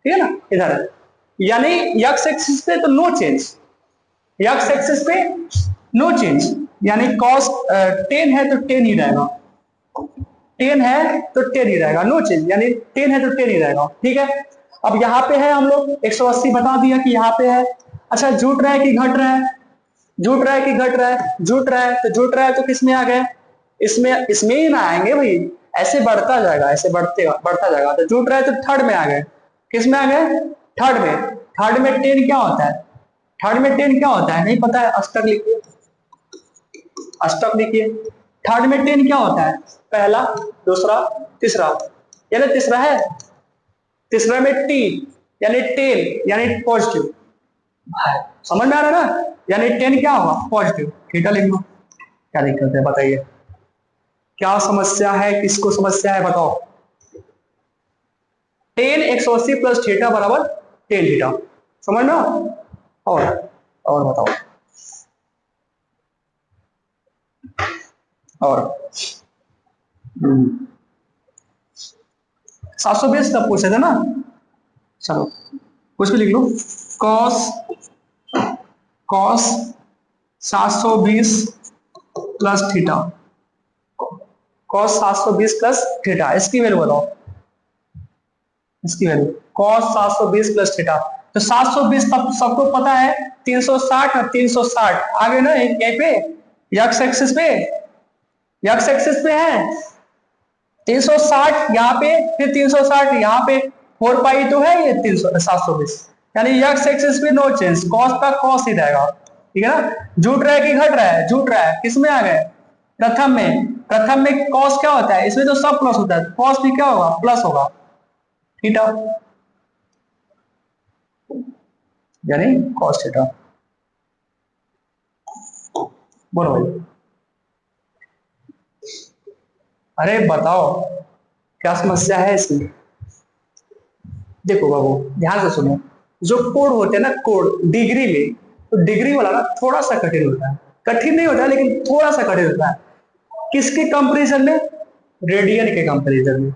ठीक है ना, इधर है। यानी यक्स एक्सिस पे तो नो चेंज, यक्स एक्सिस पे नो चेंज, यानी कॉस 10 है तो 10 ही रहेगा, 10 है तो 10 ही रहेगा, नो चेंज, यानी 10 है तो 10 ही रहेगा, ठीक है। अब यहाँ पे है, हम लोग 180 बता दिया कि यहाँ पे है। अच्छा, जुट रहा है कि घट रहा है, जुट रहा है कि घट रहा है, जुट रहा है, तो जुट रहा है तो किसमें आ गए, इसमें, इसमें ही ना आएंगे भाई, ऐसे बढ़ता जाएगा, ऐसे बढ़ता जाएगा। तो जुट रहा है तो थर्ड में आ गए, किसमें आ गए, थर्ड में। थर्ड में 10 क्या होता है, थर्ड में 10 क्या होता है, नहीं पता है, अष्टक लिखिए, अष्टक लिखिए। थर्ड में 10 क्या होता है, पहला, दूसरा, तीसरा, यानी तीसरा है, तीसरा में टी, यानी 10, यानी पॉजिटिव। समझ में आ रहा है ना, यानी 10 क्या होगा, पॉजिटिव। थीटा लिख लो, क्या दिक्कत है बताइए, क्या समस्या है, किसको समस्या है बताओ। 10 180 प्लस थीटा बराबर 10 थीटा, समझ में। और बताओ, और 720 तब पूछे थे ना, चलो कुछ भी लिख लो। Cos cos 720 plus theta, cos 720 plus theta, इसकी वैल्यू बताओ, इसकी वैल्यू कॉस 720 प्लस थीटा। तो 720 तब सबको पता है, 360 और 360 आगे ना, यहीं पे यक्स एक्सिस पे, यक्स एक्सिस पे है 360 यहाँ पे, फिर 360 यहाँ पे, 4 पाई तो है ये 300 720, यानी यक्स एक्सिस पे नो चेंज, कॉस का कॉस ही रहेगा, ठीक है ना। जुट रहा है कि घट रहा है, जुट रहा है, किसमें आ गए, प्रथम में। प्रथम में कॉस क्या होता है, इसमें तो सब प्लस होता है, कॉस भी क्या होगा, प्लस होगा, थीटा, यानी कॉस थीटा। बोलो भाई, अरे बताओ क्या समस्या है इसमें। देखो बाबू, ध्यान से सुनो, जो कोड होते हैं ना, कोड डिग्री में, तो डिग्री वाला ना थोड़ा सा कठिन होता है, कठिन नहीं होता है लेकिन थोड़ा सा कठिन होता है। किसके कंपैरिजन में, रेडियन के कंपैरिजन में,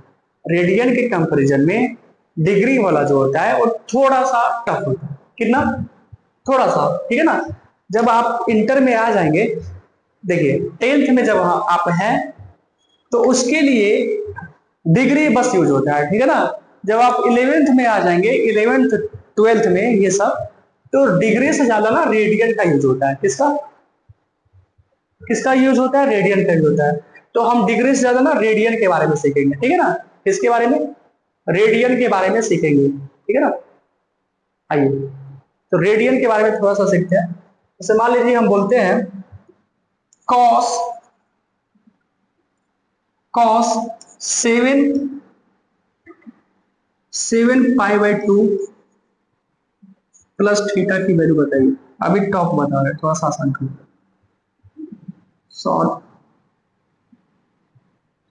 रेडियन के कंपैरिजन में डिग्री वाला जो होता है वो थोड़ा सा टफ होता है। कितना, थोड़ा सा, ठीक है ना। जब आप इंटर में आ जाएंगे, देखिए 10th में जब आप हैं तो उसके लिए डिग्री बस यूज होता है, ठीक है ना। जब आप 11th में आ जाएंगे, 11th 12th में ये सब, तो डिग्री से ज्यादा ना रेडियन का यूज होता है। किसका किसका यूज होता है? रेडियन का यूज होता है। तो हम डिग्री से ज्यादा ना रेडियन के बारे में सीखेंगे, ठीक है ना। किसके बारे में? रेडियन के बारे में सीखेंगे, ठीक है ना। आइए, तो रेडियन के बारे में थोड़ा सा सीखते हैं। जैसे मान लीजिए हम बोलते हैं कॉस कॉस 7 पाई/2 प्लस थीटा की वैल्यू बताइए। अभी टॉप बता रहे हैं, थोड़ा सा आसान कर सॉल्व।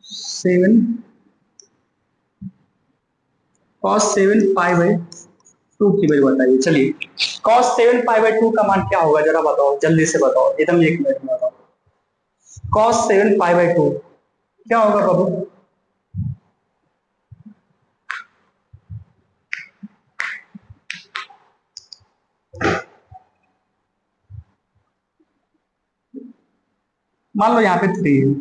7 cos 7 पाई/2 की वैल्यू बताइए। चलिए, cos 7 पाई/2 का मान क्या होगा जरा बताओ, जल्दी से बताओ, एकदम 1 मिनट में बताओ। cos 7 पाई/2 क्या होगा बाबू? मान लो यहाँ पे 3 है।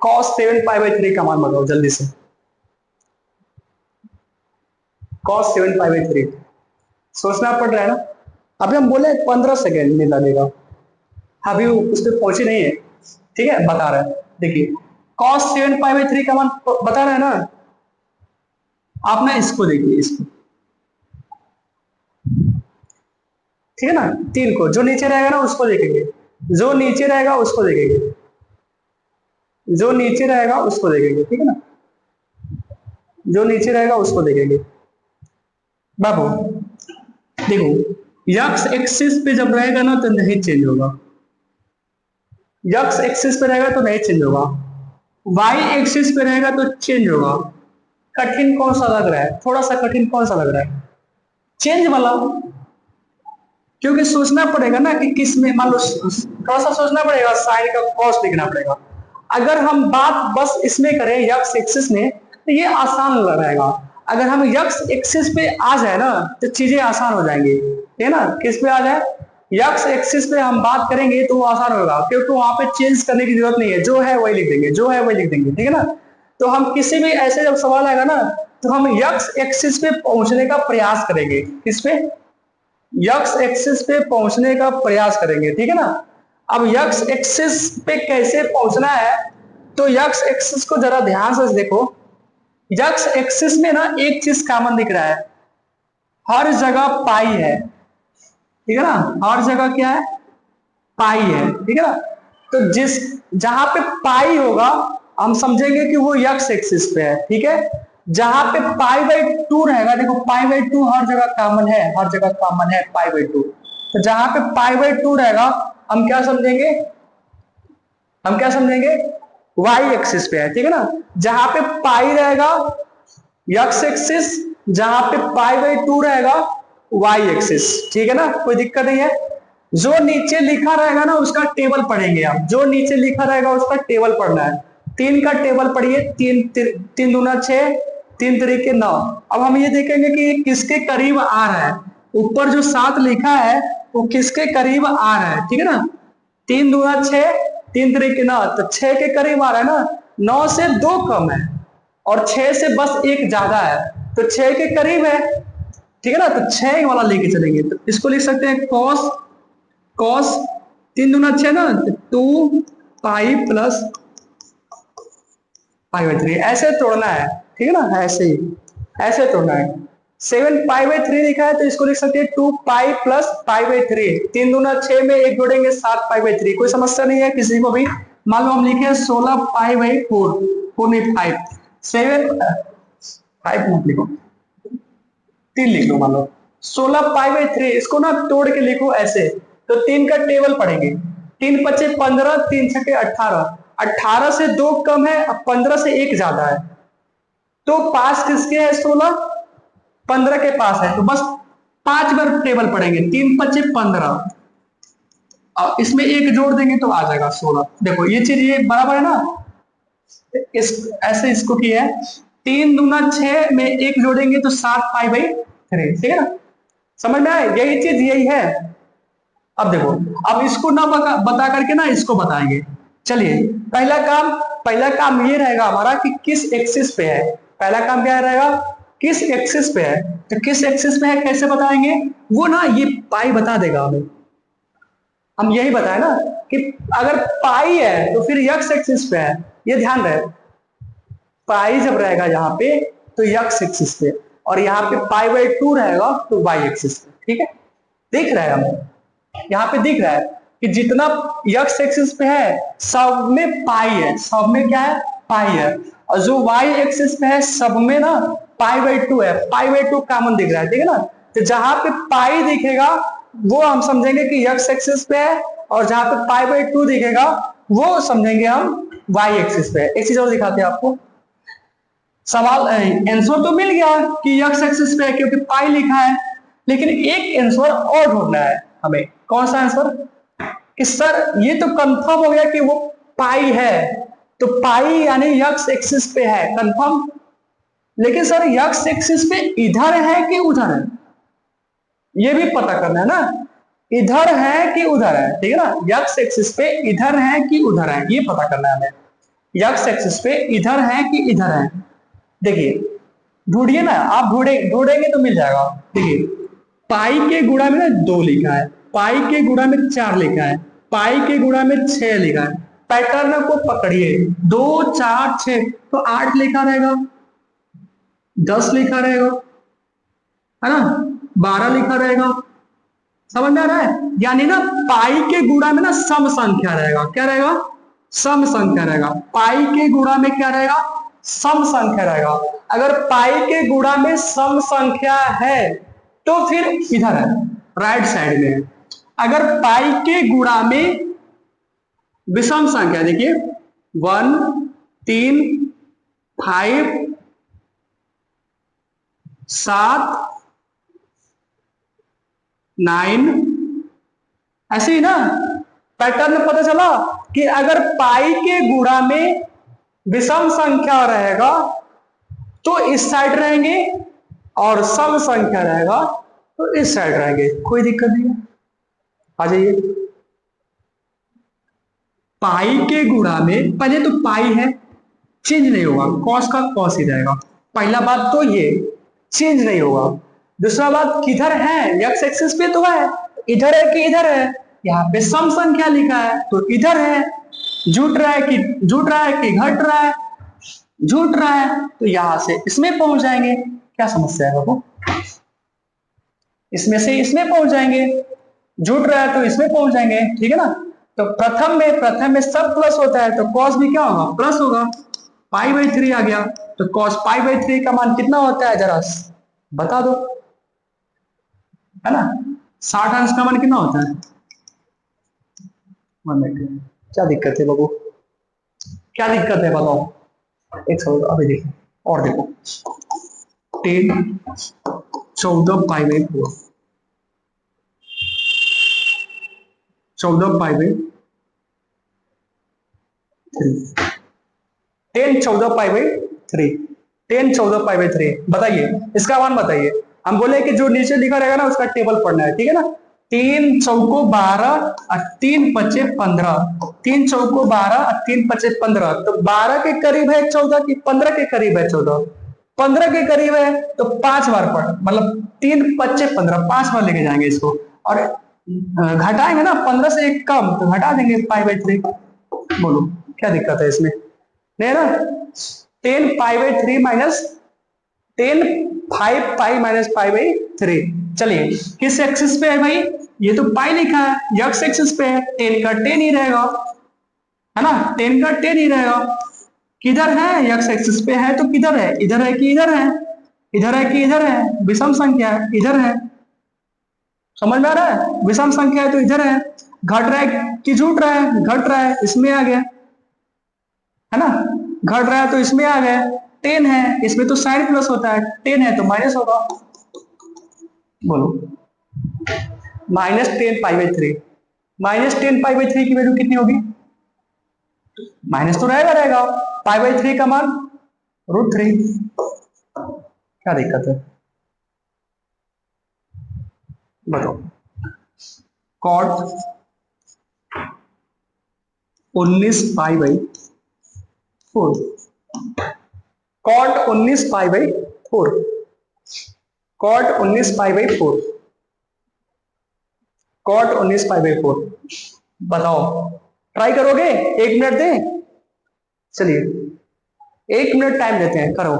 cos 7 पाई/3 का मान बताओ जल्दी से। cos 7 पाई/3 सोचना पड़ रहा है ना। अभी हम बोले 15 सेकेंड में लगेगा, अभी उस पर पहुंचे नहीं है, ठीक है, बता रहे हैं। देखिए, cos 7 पाई/3 का मान बता रहे हैं ना। आप ना इसको देखिए, इसको, ठीक है ना। 3 को, जो नीचे रहेगा ना उसको देखेंगे, जो नीचे रहेगा उसको देखेंगे, जो नीचे रहेगा उसको देखेंगे, ठीक है ना। जो नीचे रहेगा उसको देखेंगे बाबू। देखो, यक्स एक्सिस पे जब रहेगा ना तो नहीं चेंज होगा, यक्स एक्सिस पे रहेगा तो नहीं चेंज होगा, वाई एक्सिस पे रहेगा तो चेंज होगा। कठिन कौन सा लग रहा है? थोड़ा सा कठिन कौन सा लग रहा है? चेंज वाला। क्योंकि सोचना पड़ेगा ना कि किस में, मान लो थोड़ा सा सोचना पड़ेगा, साइन का कॉस लिखना पड़ेगा। अगर हम बात बस इसमें करें यक्स एक्सिस में तो ये आसान रहेगा। अगर हम यक्स एक्सिस पे आ जाए ना तो चीजें आसान हो जाएंगी, है ना। किस पे आ जाए? यक्स एक्सिस पे हम बात करेंगे तो वो आसान होगा, क्योंकि वहां पे चेंज करने की जरूरत नहीं है, जो है वही लिख देंगे, जो है वही लिख देंगे, ठीक है ना। तो हम किसी भी ऐसे जब सवाल आएगा ना तो हम यक्स एक्सिस पे पहुंचने का प्रयास करेंगे। किस पे? यक्स एक्सिस पे पहुंचने का प्रयास करेंगे, ठीक है ना। अब यक्स एक्सिस पे कैसे पहुंचना है, तो यक्स एक्सिस को जरा ध्यान से देखो। यक्स एक्सिस में ना एक चीज कॉमन दिख रहा है, हर जगह पाई है, ठीक है ना। हर जगह क्या है? पाई है, ठीक है ना। तो जिस जहां पे पाई होगा हम समझेंगे कि वो यक्स एक्सिस पे है, ठीक है। जहां पे पाई/2 रहेगा, देखो पाई/2 हर जगह कॉमन है, हर जगह कॉमन है पाई/2। तो जहां पे पाई/2 रहेगा हम क्या समझेंगे? हम क्या समझेंगे? वाई एक्सिस पे है, ठीक है ना। जहां पे पाई रहेगा यक्स एक्सिस, जहां पे पाई/2 रहेगा वाई एक्सिस, ठीक है ना, कोई दिक्कत नहीं है। जो नीचे लिखा रहेगा ना उसका टेबल पढ़ेंगे आप, जो नीचे लिखा रहेगा उसका टेबल पढ़ना है। 3 का टेबल पढ़िए, 3 दूना 6, 3 तरीके 9। अब हम ये देखेंगे कि किसके करीब आ रहा है। ऊपर जो 7 लिखा है वो किसके करीब आ रहा है, ठीक है ना। 3 दूना 6, 3 तरीके 9, तो 6 के करीब आ रहा है ना। 9 से 2 कम है और 6 से बस 1 ज्यादा है, तो 6 के करीब है, ठीक है ना। तो 6 वाला लेके चलेंगे, तो इसको लिख सकते हैं कॉस कॉस 3 दूना 6 ना, 2 पाई प्लस पाई/3, ऐसे तोड़ना है, ठीक है ना। ऐसे ही ऐसे तोड़ना है। 7 पाई/3 लिखा है तो इसको लिख सकते हैं 2 पाई प्लस पाई/3। 3 दूना 6 में 1 जोड़ेंगे 7 पाई/3, कोई समस्या नहीं है किसी को भी। मान लो हम लिखे 16 पाई/4, 4 नहीं 5, 7 5 मत लिखो, 3 लिख लो। मान लो 16 पाई/3, इसको ना तोड़ के लिखो ऐसे। तो 3 का टेबल पढ़ेंगे, 3 पचे 15, 3 छके 18, 18 से 2 कम है, अब 15 से 1 ज्यादा है, तो पास किसके है? 16 15 के पास है, तो बस 5 बार टेबल पढ़ेंगे, 3 पचे 15, और इसमें 1 जोड़ देंगे तो आ जाएगा 16। देखो ये चीज ये बराबर है ना। इस ऐसे इसको किया है, 3 दूना 6 में 1 जोड़ेंगे तो 7 पाई/3, ठीक है ना। समझ में आए? यही चीज यही है। अब देखो, अब इसको ना बता करके ना इसको बताएंगे। चलिए, पहला काम ये रहेगा हमारा कि किस एक्सिस पे है। पहला काम क्या रहेगा, किस एक्सिस पे है, तो किस एक्सिस पे है कैसे बताएंगे, वो ना ये पाई बता देगा हमें। हम यही बताए ना कि अगर पाई है तो फिर यक्स एक्सिस पे है, ये ध्यान रहे। पाई जब रहेगा यहाँ पे तो यक्स एक्सिस पे, और यहाँ पे पाई बाई 2 रहेगा तो वाई एक्सिस पे। ठीक है, दिख रहा है हमें, यहाँ पे दिख रहा है कि जितना यक्स एक्सिस पे है सब में पाई है, सब में क्या है, पाई है, और जो वाई एक्सिस पे है सब में ना पाई बाई 2 है, पाई बाई 2 कॉमन दिख रहा है, ठीक है ना। तो जहां पे पाई दिखेगा वो हम समझेंगे कि यक्स एक्सिस पे है, और जहां पे पाई बाई 2 दिखेगा वो समझेंगे हम वाई एक्सिस पे है। एक चीज और दिखाते हैं आपको, सवाल आंसर तो मिल गया कि यक्स एक्सिस पे है क्योंकि पाई लिखा है, लेकिन एक आंसर और ढूंढना है हमें। कौन सा आंसर, कि सर ये तो कंफर्म हो गया कि वो पाई है, तो पाई यानी यक्स एक्सिस पे है कंफर्म, लेकिन सर यक्स एक्सिस पे इधर है कि उधर है, ये भी पता करना है ना, इधर है कि उधर है, ठीक है ना, यक्स एक्सिस पे इधर है कि उधर है, ये पता करना है हमें। यक्स एक्सिस पे इधर है कि इधर है, देखिए ढूंढिए ना आप, ढूंढेंगे तो मिल जाएगा। देखिए पाई के गुणा में ना 2 लिखा है, पाई के गुणा में 4 लिखा है, पाई के गुणा में 6 लिखा है, पैटर्न को पकड़िए, 2 4 6 तो 8 लिखा रहेगा, 10 लिखा रहेगा, है ना, 12 लिखा रहेगा, समझ में आ रहा है। यानी ना पाई के गुणा में ना सम संख्या रहेगा, क्या रहेगा, सम संख्या रहेगा, पाई के गुणा में क्या रहेगा, सम संख्या रहेगा। अगर पाई के गुणा में सम संख्या है तो फिर इधर है, राइट साइड में है। अगर पाई के गुणा में विषम संख्या, देखिए 1 3 5 7 9, ऐसे ही ना, पैटर्न पता चला कि अगर पाई के गुणा में विषम संख्या रहेगा तो इस साइड रहेंगे, और सम संख्या रहेगा तो इस साइड रहेंगे, कोई दिक्कत नहीं है। आ जाइए, पाई के गुणा में पहले तो पाई है, चेंज नहीं होगा, कॉस का कॉस ही रहेगा, पहला बात तो ये चेंज नहीं होगा। दूसरा बात किधर है, एक्स एक्सिस पे तो है, इधर है कि इधर है, यहाँ पे सम संख्या लिखा है तो इधर है, जुट रहा है कि घट रहा है, जुट रहा है, तो यहां से इसमें पहुंच जाएंगे। क्या समस्या है बाबू, इसमें से इसमें पहुंच जाएंगे, जुट रहा है तो इसमें पहुंच जाएंगे, ठीक है ना। तो प्रथम में सब प्लस होता है तो कॉस भी क्या होगा, प्लस होगा, पाई बाई 3 आ गया, तो कॉस पाई बाई 3 का मान कितना होता है जरा बता दो, है ना, 60 अंश का मान कितना होता है, 1/3। क्या दिक्कत है बाबू, क्या दिक्कत है बताओ, एक सेकंड अभी देखो, और देखो 10 14 पाई by 4, 14 pi by 3, 10 14 pi by 3, 10 14 pi by 3, बताइए इसका मान बताइए। हम बोले कि जो नीचे लिखा रहेगा ना उसका टेबल पढ़ना है, ठीक है ना। 3 चौको 12 और 3 पचे 15, 3 चौको 12 और 3 पचे 15, तो 12 के करीब है 14 की, 15 के करीब है 14, 15 के करीब है तो 5 बार पढ़, मतलब 3 पच्चे 15, 5 बार लेके जाएंगे इसको, और घटाएंगे ना 15 से एक कम तो घटा देंगे पाई बाई 3। बोलो क्या दिक्कत है इसमें, नहीं ना। 10 pi by 3 minus 10 5 pi minus pi by 3, चलिए किस एक्सिस पे है भाई, ये तो पाई लिखा है, यक्स एक्सिस पे है, 10 का 10 ही रहेगा, है ना, 10 का 10 ही रहेगा। किधर है, यक्स एक्सिस पे है तो किधर है, इधर है कि इधर है, इधर है कि इधर है, विषम संख्या है इधर है, समझ में आ रहा है, विषम संख्या है तो इधर है, घट रहा है कि जुट रहा है, घट रहा है इसमें आ गया, है ना, घट रहा है तो इसमें आ गया, 10 है इसमें तो साइन प्लस होता है, 10 है तो माइनस होगा, बोलो -10 पाई बाई 3, -10 पाई बाई 3 की वैल्यू कितनी होगी, माइनस तो रहेगा, पाई बाई 3 का मान √3, क्या दिक्कत है बताओ। कॉट 19 पाई बाई 4, कॉट 19 पाई/4, कॉट 19 पाई/4, कॉट 19 पाई/4। बताओ, ट्राई करोगे? 1 मिनट दें? चलिए 1 मिनट टाइम देते हैं, करो।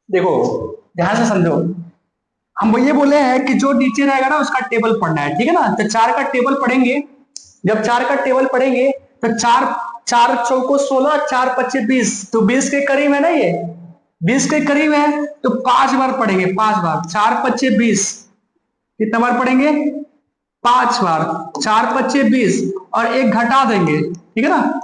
देखो ध्यान से समझो, हम ये बोले हैं कि जो नीचे रहेगा ना उसका टेबल पढ़ना है, ठीक है ना। तो 4 का टेबल पढ़ेंगे, जब 4 का टेबल पढ़ेंगे तो 4 4 चौको 16, 4 पच्चे 20, तो 20 के करीब है ना ये, 20 के करीब है, तो 5 बार पढ़ेंगे, 5 बार, 4 पच्चे 20, कितना बार पढ़ेंगे? 5 बार, 4 पच्चे 20 और एक घटा देंगे, ठीक है ना।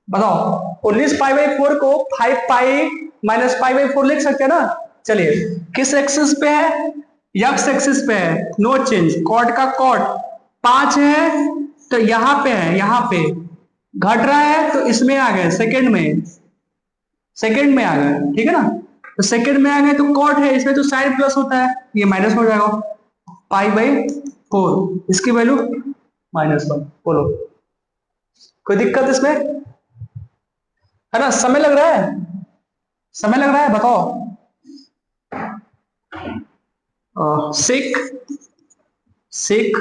बताओ 19 पाई/4 को 5 पाई-पाई/4 लिख सकते हैं ना। चलिए किस एक्सिस पे है? एक्स एक्सिस पे है, नो चेंज। कॉट का कॉट 5 है तो यहां पे है, यहां पे घट रहा है तो इसमें आ गए, सेकंड में, सेकंड में आ गए, ठीक है ना। तो सेकंड में आ गए तो कॉट है, इसमें तो साइन प्लस होता है, ये माइनस हो जाएगा। पाई/4, इसकी वैल्यू -1। बोलो कोई दिक्कत इसमें? है ना, समय लग रहा है, समय लग रहा है, बताओ। सेक सेक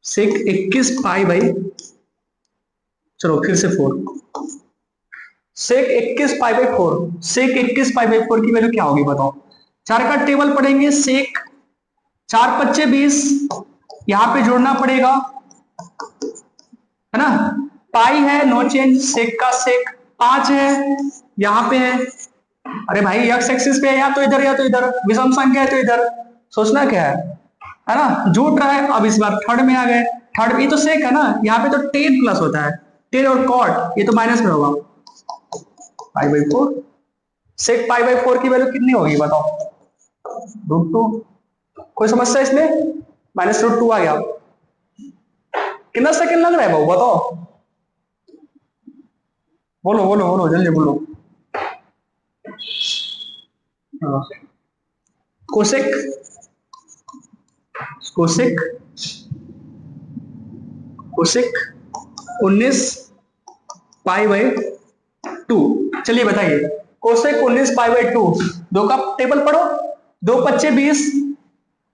सेक 21 पाई/, चलो फिर से 4, सेक 21 पाई/4, सेक 21 पाई/4 की वैल्यू क्या होगी बताओ। 4 का टेबल पढ़ेंगे, सेक 4 पच्चे 20, यहां पे जोड़ना पड़ेगा, है ना। पाई है, नो चेंज, सेक का सेक 5 है, यहां पे है। अरे भाई एक्स एक्सिस पे है, या तो इधर या तो इधर, विषम संख्या है तो इधर, सोचना क्या है ना। जुट रहा है, अब इस बार थर्ड में आ गए, थर्ड, ये तो सेक है ना, यहाँ पे तो टेन प्लस होता है, टेन और कॉट, ये तो माइनस में होगा। पाई/4, सेक पाई/4 की वैल्यू कितनी होगी बताओ? √2। कोई समस्या इसमें? -√2 आ गया। कितना सेकंड लग रहा है बाबू, बताओ, बोलो बोलो बोलो, जल्दी बोलो। Cosec cosec cosec 19 पाई/2। चलिए बताइए, कोसेक 19 पाई/2, दो का टेबल पढ़ो, 2 पच्चे 20,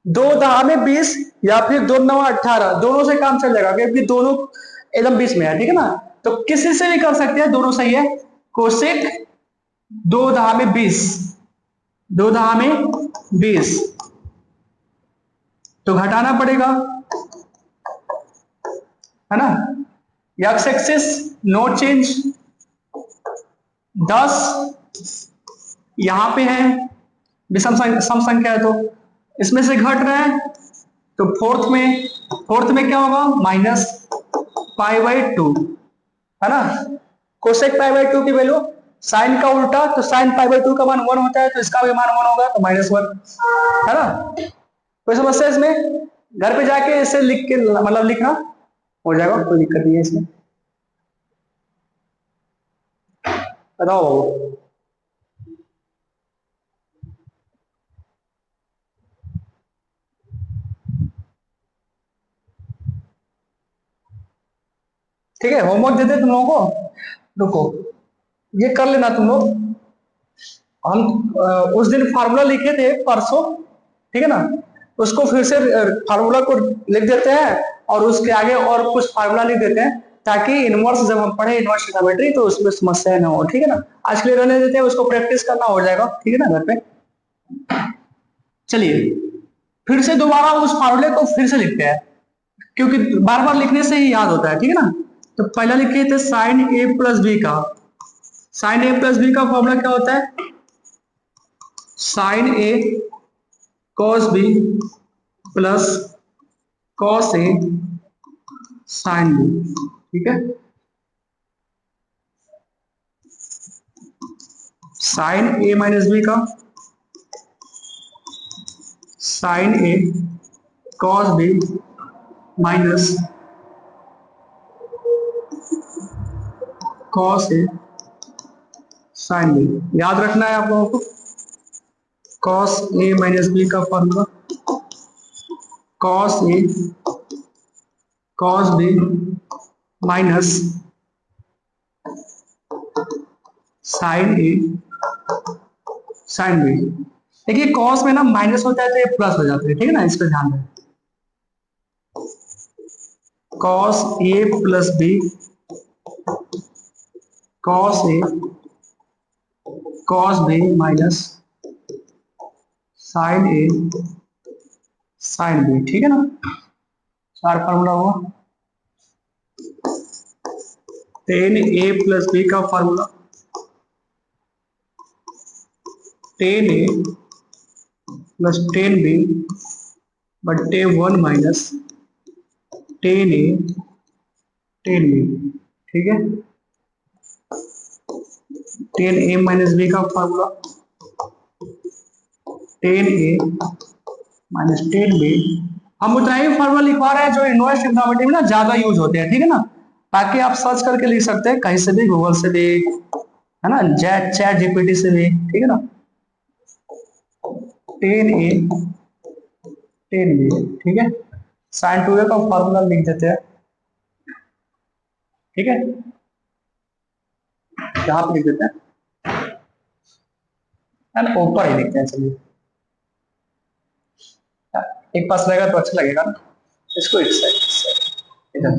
2 दहा में 20, या फिर 2 9 18, दोनों से काम चल जाएगा क्योंकि दोनों एकदम 20 में है, ठीक है ना। तो किसी से भी कर सकते हैं, दोनों सही है। कोसेक 2 दहा में 20, 2 दहा में 20, तो घटाना पड़ेगा, है ना। एक्स एक्सिस नो चेंज, 10 यहां पे है, विषम सम संख्या है तो इसमें से घट रहा है, तो फोर्थ में क्या होगा? -पाई/2, है ना। कोसेक पाई/2 की वैल्यू, साइन का उल्टा, तो साइन पाई/2 का मान 1 होता है, तो इसका भी मान 1 होगा, तो -1, है ना। कोई समस्या इसमें? घर पे जाके इसे लिख के, मतलब लिखना हो जाएगा, कोई दिक्कत नहीं है इसमें। बताओ बाबू। ठीक है, होमवर्क देते तुम लोगों को, रुको ये कर लेना तुम लोग। हम उस दिन फार्मूला लिखे थे परसों, ठीक है ना, उसको फिर से फार्मूला को लिख देते हैं और उसके आगे और कुछ फार्मूला लिख देते हैं, ताकि इनवर्स जब हम पढ़े, इनवर्स ट्रिग्नोमेट्री, तो उसमें समस्या ना हो, ठीक है ना। आज के लिए रहने देते हैं, उसको प्रैक्टिस करना हो जाएगा, ठीक है ना, घर पे। चलिए फिर से दोबारा उस फार्मूले को फिर से लिखते हैं, क्योंकि बार बार लिखने से ही याद होता है, ठीक है ना। तो पहला लिखे थे साइन ए प्लस बी का, साइन ए प्लस बी का फॉर्मूला क्या होता है? Sign A cos B plus cos A sine B, ठीक है। साइन ए माइनस बी का sign A cos B minus cos A sine B. याद रखना है आप लोगों को, कॉस ए माइनस बी का formula cos A cos B minus sign A sine B. देखिए कॉस में ना माइनस होता है तो ये प्लस हो जाता है, ठीक है ना, इस पर ध्यान दें। Cos A plus B cos A cos B minus sign A sine B, ठीक है ना। चार फार्मूला हुआ। टेन ए प्लस बी का फार्मूला टेन ए प्लस टेन बी बटे वन माइनस टेन ए टेन बी, ठीक है। टेन ए माइनस बी का फार्मूला टेन ए माइनस टेन बी। हम उतना ही फार्मूला लिखवा रहे हैं जो इनवर्स ट्रिग्नोमेट्री में ना ज्यादा यूज होते हैं, ठीक है ना। बाकी आप सर्च करके लिख सकते हैं कहीं से भी, गूगल से भी, है ना, चैट जीपीटी से भी, ठीक है ना। टेन ए टेन बी, ठीक है। साइन टू ए का फार्मूला लिख देते हैं, ठीक है। यहाँ पे लिख देते हैं, ऊपर ही लिखते हैं। चलिए एक पास रहेगा तो अच्छा लगेगा ना, इसको इस साइड इधर।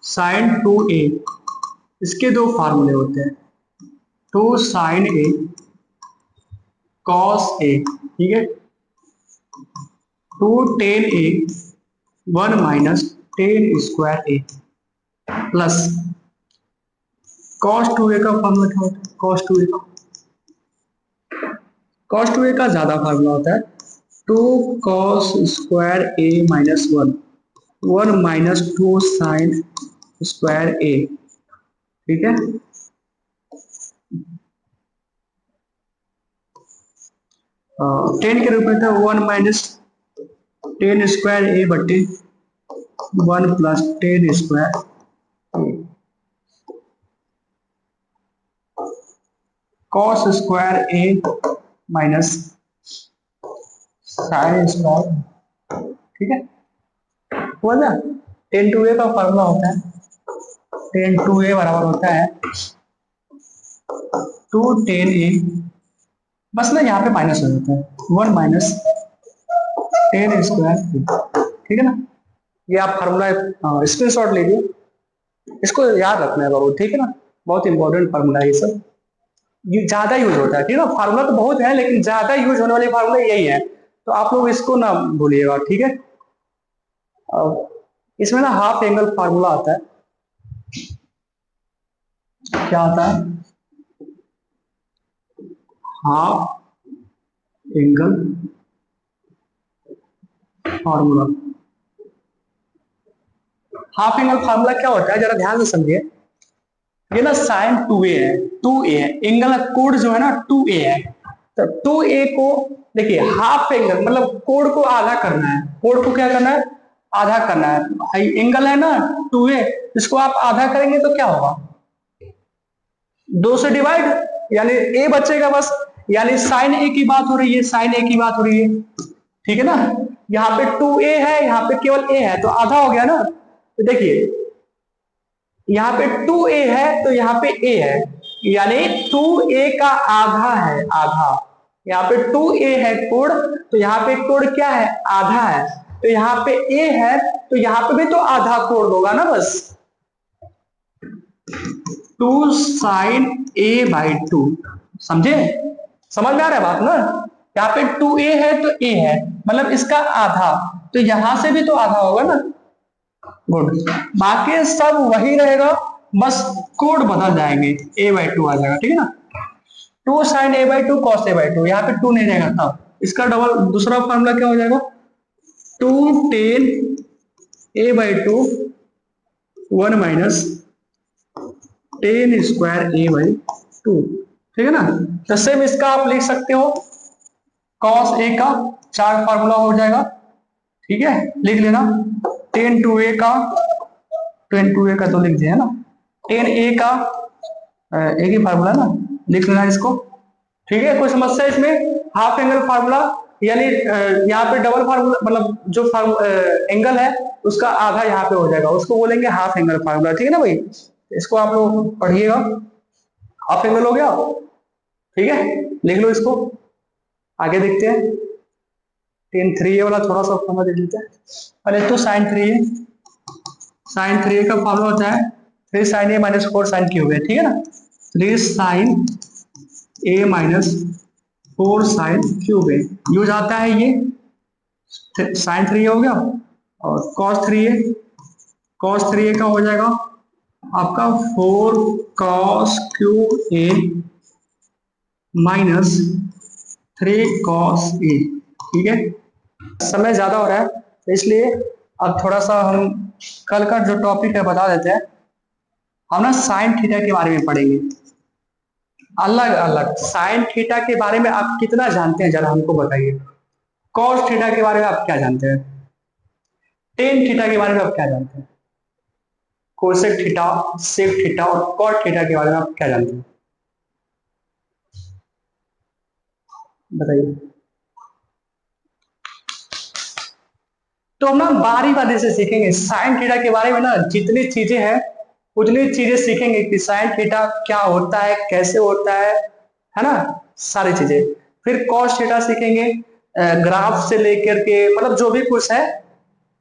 साइन टू ए, इसके दो फार्मूले होते हैं, two sine A cos A, ठीक है, two tan A one minus tan square A plus cos two A का फार्मूला क्या होता है, कॉस टू ए का ज्यादा फार्मूला होता है two cos square A minus one one minus two sine square A, ठीक है। टेन के रूप में था one minus tan square A बटे one plus tan square A, cos square A minus sine square, ठीक है। हुआ ना। टेन टू ए का फॉर्मूला होता है, टेन टू ए बराबर होता है टू टेन ए, बस ना यहाँ पे माइनस हो जाता है वन माइनस टेन स्क्वायर, ठीक है ना। ये आप फार्मूला स्क्रीनशॉट लीजिए, इसको याद रखना है बाबू, ठीक है ना। बहुत इंपॉर्टेंट फार्मूला है ये सब, ये ज्यादा यूज होता है, ठीक है ना। फार्मूला तो बहुत है लेकिन ज्यादा यूज होने वाले फार्मूला यही है, तो आप लोग इसको ना भूलिएगा, ठीक है। इसमें ना हाफ एंगल फार्मूला आता है, क्या आता है, half angle formula. Half angle formula क्या होता है, जरा ध्यान से समझिए। ये ना साइन टू ए है, टू ए है, एंगल कोड जो है ना टू ए है, तो टू ए को देखिए हाफ एंगल मतलब कोड को आधा करना है, कोड को क्या करना है, आधा करना है। एंगल है ना टू ए, इसको आप आधा करेंगे तो क्या होगा, दो से डिवाइड, यानी ए बचेगा बस, यानी साइन ए की बात हो रही है, साइन ए की बात हो रही है, ठीक है ना। यहाँ पे टू ए है, यहाँ पे केवल ए है तो आधा हो गया ना। तो देखिए यहाँ पे टू ए है तो यहाँ पे ए है, यानी टू ए का आधा है, आधा। यहाँ पे टू ए है कोड, तो यहाँ पे कोड क्या है, आधा है। तो यहाँ पे ए है तो यहाँ पे भी तो आधा कोड होगा ना, बस two sine A by two, समझे, समझ में आ रहा है बात ना। यहाँ पे टू ए है तो ए है मतलब इसका आधा, तो यहां से भी तो आधा होगा ना, गुड। बाकी सब वही रहेगा, बस कोड बदल जाएंगे, ए बाई टू आ जाएगा, ठीक है ना। Two sine A by two cos A by two, यहाँ पे टू नहीं रहेगा तब, इसका डबल दूसरा फार्मूला क्या हो जाएगा, 2tan a/2 1 minus tan² a/2, ठीक है ना। तो सेम इसका आप लिख सकते हो cos a का 4 फार्मूला हो जाएगा, ठीक है, लिख लेना। tan2a का तो लिख दिया है ना, tan a का एक ही फार्मूला ना, लिख लेना इसको, ठीक है। कोई समस्या इसमें, हाफ एंगल फार्मूला यानी यहाँ पे डबल फार्मूला मतलब जो एंगल है उसका आधा यहाँ पे हो जाएगा, उसको बोलेंगे हाफ एंगल फार्मूला, ठीक है ना भाई। इसको आप लोग पढ़िएगा, हाफ एंगल हो गया, ठीक है, लिख लो इसको। आगे देखते हैं, tan3a वाला थोड़ा सा फार्मूला देख लेते हैं पहले। तो sin3a का फार्मूला होता है 3 sin a minus 4 sin cube है, ठीक है ना। 3 sin a minus 4 sin cube है, यूज आता है ये। sin3a हो गया, और cos3a का हो जाएगा आपका 4 cos cube a minus 3 cos a, ठीक है। समय ज्यादा हो रहा है तो इसलिए अब थोड़ा सा हम कल का जो टॉपिक है बता देते हैं। हम ना साइन थीटा के बारे में पढ़ेंगे, अलग अलग साइन थीटा के बारे में आप कितना जानते हैं जरा हमको बताइए। कॉस थीटा के बारे में आप क्या जानते हैं, टेन थीटा के बारे में आप क्या जानते हैं, कोसेक थीटा, सेक थीटा और कॉट थीटा के बारे में आप क्या जानते हैं, बताइए। तो हम ना बारी बारी से सीखेंगे साइन थीटा के बारे में ना, जितनी चीजें हैं उतनी चीजें सीखेंगे कि साइन थीटा क्या होता है, कैसे होता है ना, सारी चीजें। फिर कॉस थीटा सीखेंगे, ग्राफ से लेकर के मतलब जो भी कुछ है,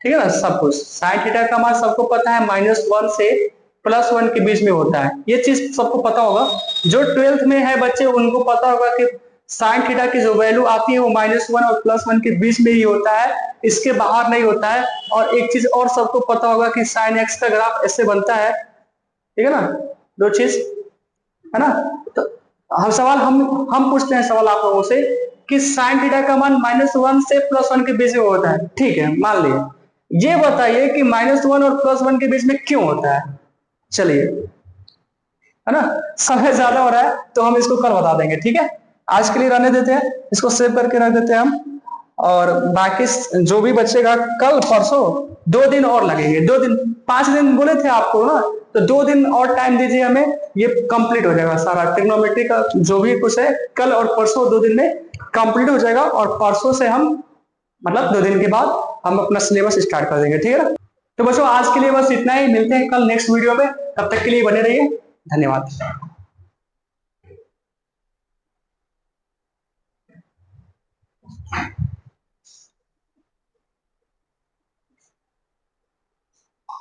ठीक है ना, सब कुछ। साइन थीटा का मान सबको पता है -1 से +1 के बीच में होता है, ये चीज सबको पता होगा। जो 12th में है बच्चे उनको पता होगा कि साइन थीटा की जो वैल्यू आती है वो -1 और +1 के बीच में ही होता है, इसके बाहर नहीं होता है। और एक चीज और सबको पता होगा कि साइन एक्स का ग्राफ ऐसे बनता है, ठीक है ना, दो चीज है ना। तो हम पूछते हैं सवाल आप लोगों से कि साइन थीटा का मान -1 से +1 के बीच में होता है, ठीक है, मान लिए। ये बताइए कि -1 और +1 के बीच में क्यों होता है, चलिए, है ना। समय ज्यादा हो रहा है तो हम इसको कल बता देंगे, ठीक है। आज के लिए रहने देते हैं, इसको सेव करके रख देते हैं हम। और बाकी जो भी बचेगा कल परसों 2 दिन और लगेंगे, 2 दिन, 5 दिन बोले थे आपको ना, तो 2 दिन और टाइम दीजिए हमें, ये कंप्लीट हो जाएगा सारा ट्रिग्नोमेट्री का जो भी कुछ है, कल और परसों 2 दिन में कंप्लीट हो जाएगा। और परसों से हम मतलब 2 दिन के बाद हम अपना सिलेबस स्टार्ट कर देंगे, ठीक है ना। तो बच्चों आज के लिए बस इतना ही, मिलते हैं कल नेक्स्ट वीडियो में, तब तक के लिए बने रहिए, धन्यवाद।